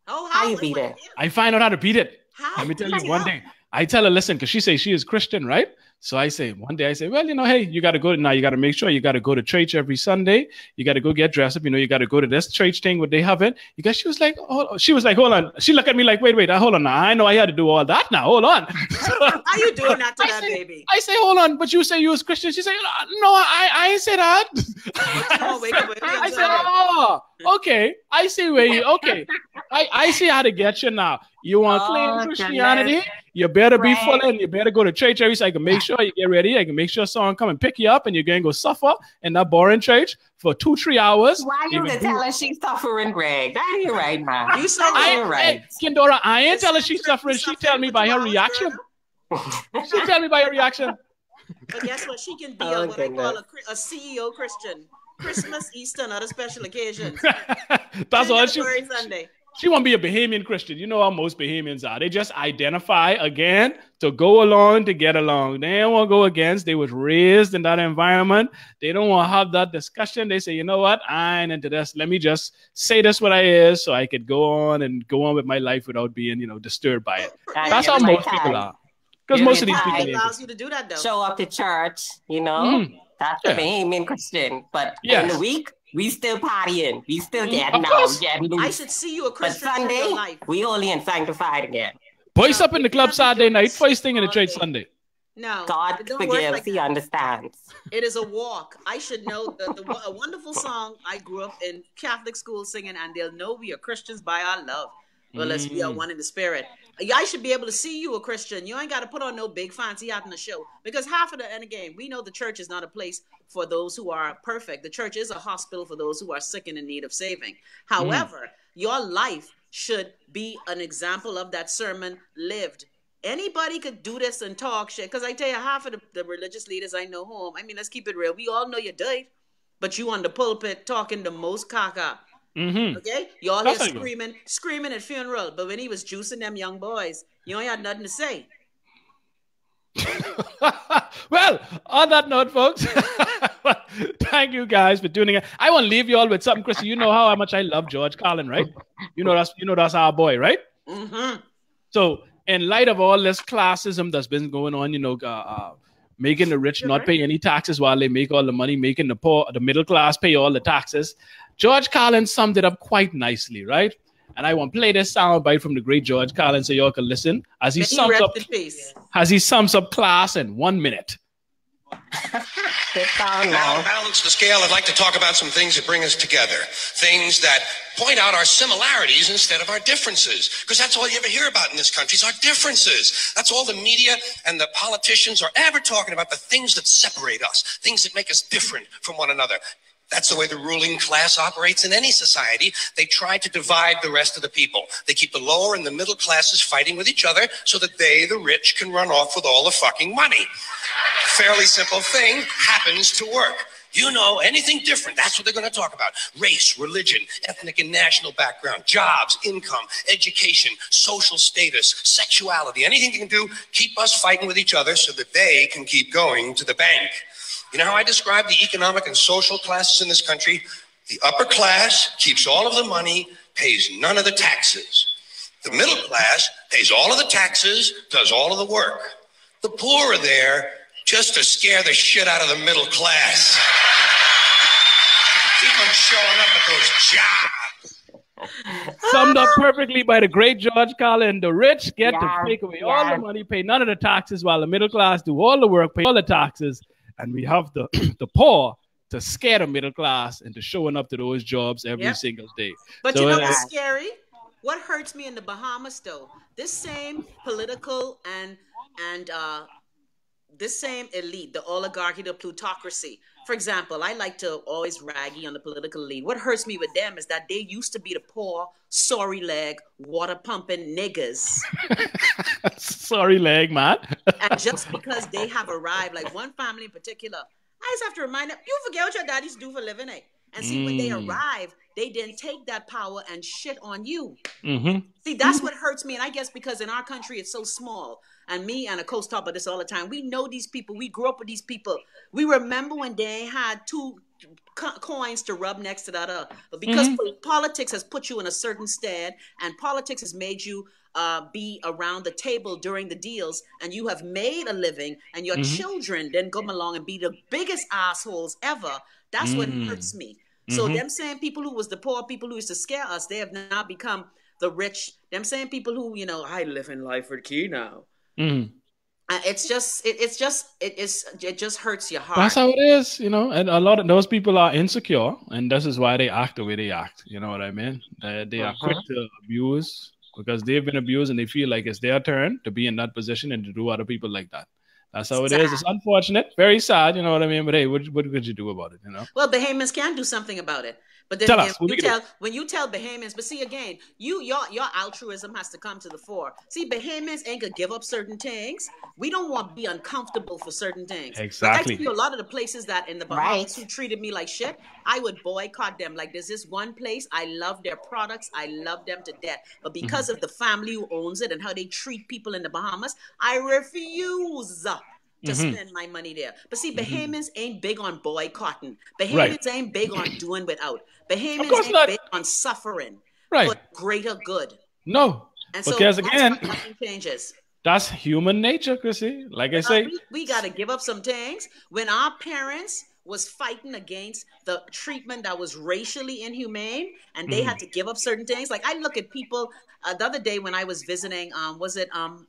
Oh, how you beat it? I find out how to beat it. How? Let me tell you one day. I tell her, listen, because she says she is Christian, right? So one day I say, well, hey, you got to go now. You got to make sure you got to go to church every Sunday. You got to go get dressed up. You got to go to this church thing what they have it. Because she was like, hold on. She looked at me like, wait, hold on now. I know I had to do all that now. Hold on. How you doing that to that baby? I say, hold on, but you say you was Christian. She said, no, I ain't say that. I said, oh, okay. I see where you, okay. I see how to get you now. You want clean Christianity? Goodness. You better be full and you better go to church every so I can make sure you get ready. I can make sure someone come and pick you up and you're going to go suffer in that boring church for 2-3 hours. Why you to tell her she's suffering, Greg? That ain't right, man. You so right. Kendora, I ain't tell her she's suffering. She tell me by her reaction. She tell me by her reaction. But guess what? She can be what I call a CEO Christian. Christmas, Easter, and other special occasions. That's all she Sunday. She won't be a Bahamian Christian. You know how most Bahamians are. They just identify again to go along to get along. They don't want to go against. They was raised in that environment. They don't want to have that discussion. They say, you know what? I ain't into this. Let me just say this what I is so I could go on with my life without being, disturbed by it. That's how most people are. Because most of these people allows you to do that though. Show up to church, That's the Bahamian Christian. But in the week, we still partying. We still getting out. Getting loose. I should see you a Christian but Sunday, in your life. We only in sanctified again. Boys up in the club Saturday night, first thing in the church Sunday. No. God forgives. He understands. It is a walk. I should know a wonderful song. I grew up in Catholic school singing, and they'll know we are Christians by our love. Well, let's be one in the spirit. I should be able to see you a Christian. You ain't got to put on no big fancy hat in the show. Because and again, we know the church is not a place for those who are perfect. The church is a hospital for those who are sick and in need of saving. However, your life should be an example of that sermon lived. Anybody could do this and talk shit. Because I tell you, half of the religious leaders I know home, let's keep it real. We all know you're dead. But you on the pulpit talking the most caca. Okay, y'all here screaming at funeral, but when he was juicing them young boys, you ain't had nothing to say. Well, on that note, folks, thank you guys for tuning in. I want to leave you all with something, Chrissy. You know how much I love George Carlin, right? You know that's our boy, right? So, in light of all this classism that's been going on, making the rich not pay any taxes while they make all the money, making the poor, the middle class pay all the taxes. George Carlin summed it up quite nicely, right? And I want to play this soundbite from the great George Carlin so y'all can listen as he sums up class in 1 minute. Now, to balance the scale, I'd like to talk about some things that bring us together. Things that point out our similarities instead of our differences. Because that's all you ever hear about in this country is our differences. That's all the media and the politicians are ever talking about, the things that separate us, things that make us different from one another. That's the way the ruling class operates in any society. They try to divide the rest of the people. They keep the lower and the middle classes fighting with each other so that they, the rich, can run off with all the fucking money. Fairly simple thing, happens to work. Anything different, that's what they're going to talk about. Race, religion, ethnic and national background, jobs, income, education, social status, sexuality, anything they can do, keep us fighting with each other so that they can keep going to the bank. You know how I describe the economic and social classes in this country? The upper class keeps all of the money, pays none of the taxes. The middle class pays all of the taxes, does all of the work. The poor are there just to scare the shit out of the middle class. Keep them showing up at those jobs. Summed up perfectly by the great George Carlin. The rich get to take away all the money, pay none of the taxes, while the middle class do all the work, pay all the taxes. And we have the poor to scare the middle class into showing up to those jobs every single day. But you know what's scary? What hurts me in the Bahamas, though? This same political and this same elite, the oligarchy, the plutocracy. For example, I like to always raggy on the political elite. What hurts me with them is that they used to be the poor, sorry leg, water pumping niggas. Sorry leg, man. And just because they have arrived, like one family in particular, I just have to remind them, you forget what your daddies do for a living, eh? And see, when they arrive, they didn't take that power and shit on you. See, that's what hurts me. And I guess because in our country, it's so small. And me and a coach talk about this all the time. We know these people. We grew up with these people. We remember when they had two coins to rub next to that other. But because politics has put you in a certain stead, and politics has made you be around the table during the deals, and you have made a living, and your children then come along and be the biggest assholes ever, that's what hurts me. So them saying people who was the poor people who used to scare us, they have now become the rich. Them saying people who, you know, I live in life for the key now. It just hurts your heart. That's how it is, you know. And a lot of those people are insecure, and this is why they act the way they act. You know what I mean? They are quick to abuse because they've been abused, and they feel like it's their turn to be in that position and to do other people like that. That's how it is. It's unfortunate, very sad. You know what I mean? But hey, what could you do about it? You know. Well, Bahamians can do something about it. But then again, when you tell Bahamians, but see again, your altruism has to come to the fore. See, Bahamians ain't gonna give up certain things. We don't want to be uncomfortable for certain things. Exactly. Like I see a lot of the places that in the Bahamas who treated me like shit, I would boycott them. Like there's this one place, I love their products, I love them to death. But because of the family who owns it and how they treat people in the Bahamas, I refuse to spend my money there. But see, Bahamians ain't big on boycotting. Bahamians ain't big on doing without. Bahamians ain't big on suffering for greater good. No. And because so again, nothing changes. That's human nature, Chrissy. Like I say, we got to give up some things. When our parents was fighting against the treatment that was racially inhumane, and they had to give up certain things. Like I look at people the other day when I was visiting,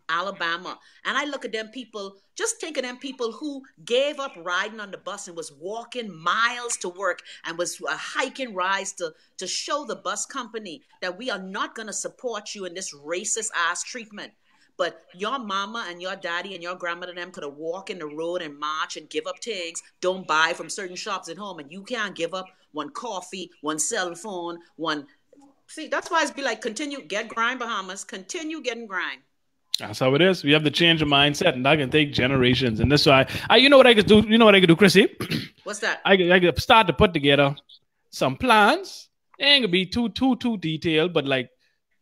Alabama, and I look at them people, just think of them people who gave up riding on the bus and was walking miles to work and was hiking rides to show the bus company that we are not going to support you in this racist ass treatment. But your mama and your daddy and your grandmother and them could have walked in the road and march and give up things, don't buy from certain shops at home. And you can't give up one coffee, one cell phone, one. See, that's why it's be like, continue, get grind, Bahamas, continue getting grind. That's how it is. We have to change the mindset, and that can take generations. And that's why, you know what I could do? You know what I could do, Chrissy? What's that? I could start to put together some plans. It ain't gonna be too detailed, but like,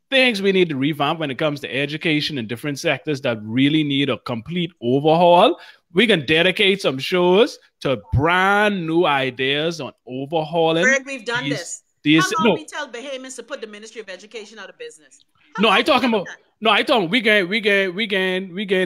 things we need to revamp when it comes to education in different sectors that really need a complete overhaul. We can dedicate some shows to brand new ideas on overhauling. Greg, we've done this. How long we tell Bahamians to put the Ministry of Education out of business? We get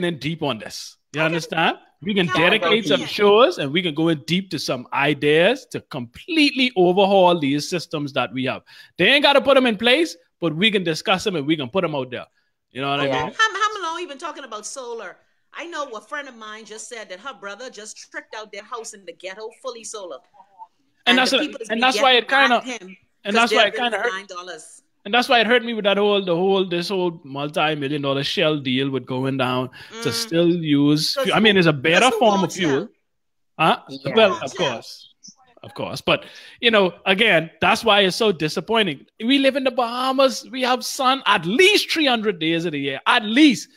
in deep on this. You understand? We can dedicate some shows and we can go in deep to some ideas to completely overhaul these systems that we have. They ain't got to put them in place, but we can discuss them and we can put them out there. You know what I mean? How long have you been talking about solar? I know a friend of mine just said that her brother just tricked out their house in the ghetto fully solar. And that's why it kind of hurt. And that's why it hurt me with this whole multi-million-dollar Shell deal with going down to still use. I mean, it's a better form of fuel. Yeah. Well, of course. But, you know, again, that's why it's so disappointing. We live in the Bahamas. We have sun at least 300 days of the year, at least.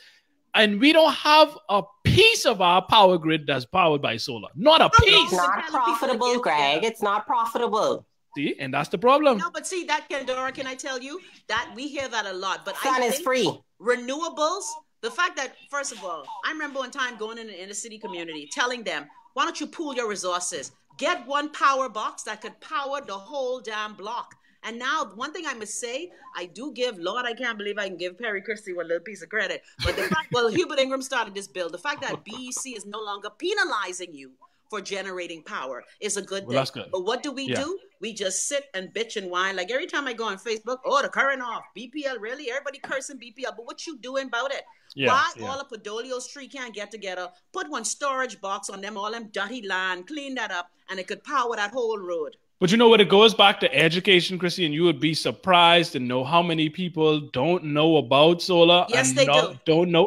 And we don't have a piece of our power grid that's powered by solar. Not a piece. It's not profitable, Greg. It's not profitable. See, and that's the problem. No, but see, that, Kendora, can I tell you that we hear that a lot. But sun is free. Renewables, the fact that, first of all, I remember one time going in the inner city community, telling them, why don't you pool your resources? Get one power box that could power the whole damn block. And now, one thing I must say, I do give, Lord, I can't believe I can give Perry Christie one little piece of credit. But the fact, Hubert Ingram started this bill. The fact that BEC is no longer penalizing you for generating power is a good thing. That's good. But what do? We just sit and bitch and whine. Like every time I go on Facebook, the current off. BPL, really? Everybody cursing BPL. But what you doing about it? Why all of Podolio's tree can't get together, put one storage box on them, all them dirty land, clean that up, and it could power that whole road. But you know what? It goes back to education, Chrissy, and you would be surprised to know how many people don't know about solar. Yes, they do. Don't know.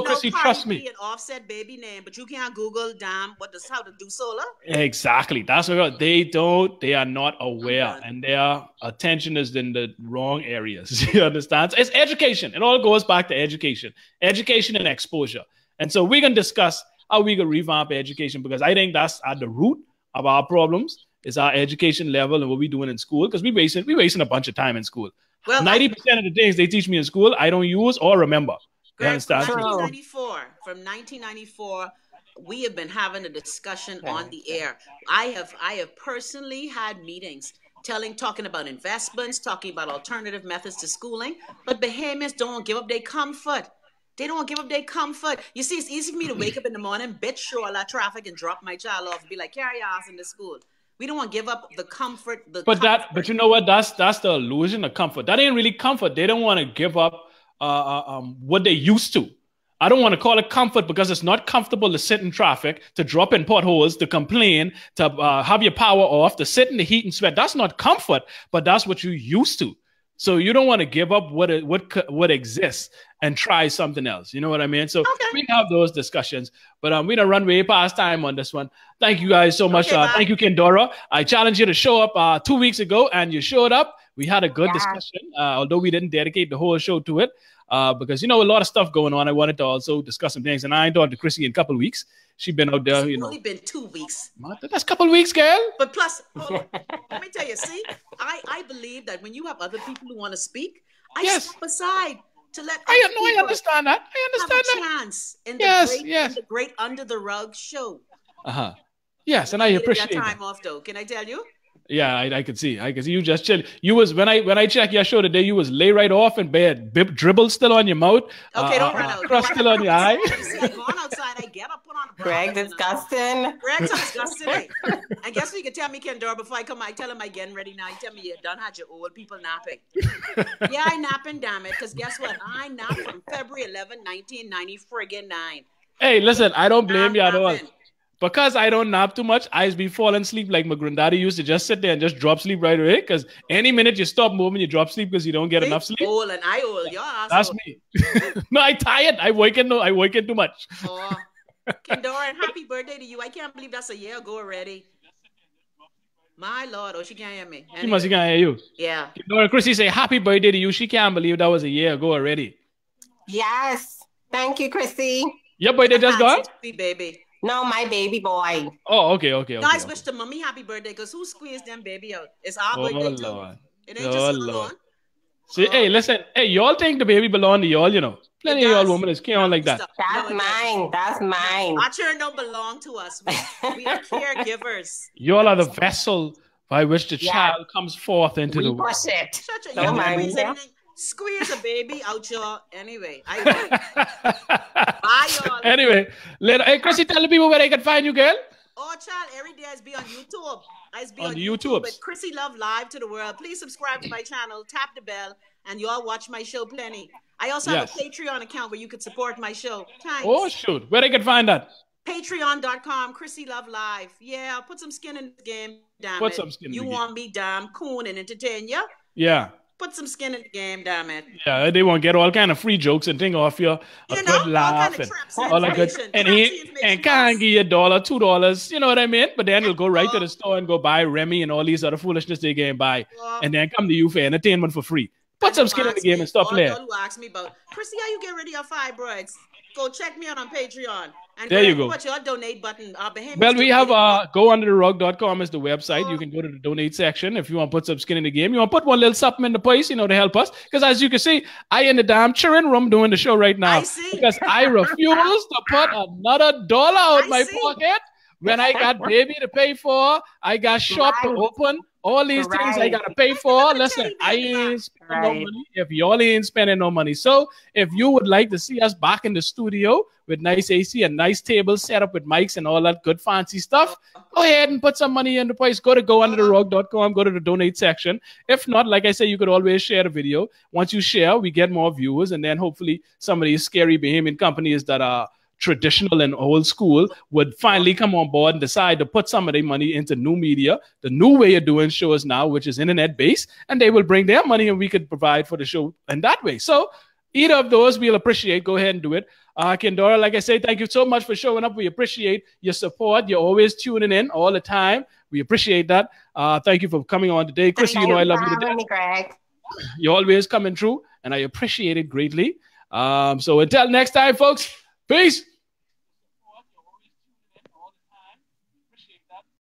Chrissy, trust me. An Offset baby name, but you can't Google how to do solar. Exactly. That's what they are not aware, and their attention is in the wrong areas. You understand? It's education. It all goes back to education and exposure. And so we can discuss how we could revamp education, because I think that's at the root of our problems is our education level and what we're doing in school, because we wasting a bunch of time in school. Well, 90% of the things they teach me in school, I don't use or remember. You understand? From 1994, we have been having a discussion on the air. I have personally had meetings talking about investments, talking about alternative methods to schooling, but Bahamians don't give up their comfort. They don't give up their comfort. You see, it's easy for me to wake up in the morning, bitch through all that traffic and drop my child off and be like, carry your ass into school. We don't want to give up the comfort. But you know what? That's the illusion of comfort. That ain't really comfort. They don't want to give up what they used to. I don't want to call it comfort because it's not comfortable to sit in traffic, to drop in potholes, to complain, to have your power off, to sit in the heat and sweat. That's not comfort, but that's what you used to. So you don't want to give up what exists and try something else. You know what I mean? So we have those discussions, but we're going to run way past time on this one. Thank you guys so much. Thank you, Kendora. I challenged you to show up 2 weeks ago, and you showed up. We had a good discussion, although we didn't dedicate the whole show to it because, a lot of stuff going on. I wanted to also discuss some things, and I ain't talked to Chrissy in a couple of weeks. She's been out there, It's only been 2 weeks. That's a couple of weeks, girl. But plus, let me tell you, see, I believe that when you have other people who want to speak, I step aside to let I understand that. Have a chance in the great Under the Rug show. Yes, and I appreciate that time off, though. Can I tell you? Yeah, I could see. You just chill. You was when I checked your show today. You was lay right off in bed, dribble still on your mouth. Okay, don't run out. Crush still on your eye. See, I go on outside. I get up, put on a bra. Greg, disgusting. Greg's disgusting. I guess you can tell me, Kendora, before I come. I tell him I getting ready now. You tell me you're done. Had your old people napping. Yeah, I napping, damn it. Because guess what? I napped from February 11, 1990 Hey, listen, I don't blame you at all. Because I don't nap too much, I be falling asleep like my granddaddy used to just sit there and just drop sleep right away. Because any minute you stop moving, you drop sleep because you don't get enough sleep. Old and I old, your ass. That's me. No, I tired. I wake in too much. Oh, Kendora, and happy birthday to you. I can't believe that's a year ago already. My Lord, she can't hear me. Anyway. She can't hear you. Yeah. Kendora and Chrissy say happy birthday to you. She can't believe that was a year ago already. Yes. Thank you, Chrissy. Your birthday just gone? Baby. No, my baby boy. Oh, okay. Guys, wish the mommy happy birthday because who squeezed them baby out? It's our birthday too. Lord. It ain't just Lord. See, hey, listen. Hey, y'all think the baby belong to y'all, Plenty of y'all women is carrying on like that. That's mine. That's mine. Our children don't belong to us. We are caregivers. Y'all are the vessel by which the child comes forth into the world. Push it. Don't mind me. Squeeze a baby out your anyway. Bye, y'all. Anyway, hey, Chrissy, tell the people where they can find you, girl. Oh, child, every day I be on YouTube. I be on YouTube. But Chrissy Love Live to the world. Please subscribe to my channel, tap the bell, and you all watch my show plenty. I also have a Patreon account where you could support my show. Thanks. Oh, shoot. Where they can find that? Patreon.com, Chrissy Love Live. Yeah, put some skin in the game, damn it. Some skin in the game. You want me damn cool and entertain you? Yeah. Put some skin in the game, damn it. Yeah, they want to get all kind of free jokes and think off you a good laugh and all that good. And can't give you $1, $2, you know what I mean? But then you'll go right to the store and go buy Remy and all these other foolishness they can buy, and then come to you for entertainment for free. Put some skin in the game and stop playing. All who ask me about, Chrissy, how you get rid of your fibroids? Go check me out on Patreon. And there you go. What's your donate button? Well, we have goundertherug.com is the website. You can go to the donate section if you want to put some skin in the game. You want to put one little something in the place, to help us. Because as you can see, I in the damn cheering room doing the show right now. Because I refuse to put another $1 out my pocket when I got baby to pay for. I got shop to open. All these things I got to pay for. Listen, I ain't spending no money if y'all ain't spending no money. So if you would like to see us back in the studio with nice AC and nice tables set up with mics and all that good fancy stuff, go ahead and put some money in the place. Go to goundertherug.com, go to the donate section. If not, like I say, you could always share the video. Once you share, we get more viewers, and then hopefully some of these scary Bahamian companies that are traditional and old school would finally come on board and decide to put some of their money into new media, the new way of doing shows now, which is internet based, and they will bring their money and we could provide for the show in that way. So either of those we'll appreciate. Go ahead and do it. Kendora, like I say, thank you so much for showing up. We appreciate your support. You're always tuning in all the time. We appreciate that. Thank you for coming on today. Chrissy, I love you today. Greg. You're always coming through, and I appreciate it greatly. So until next time, folks, peace.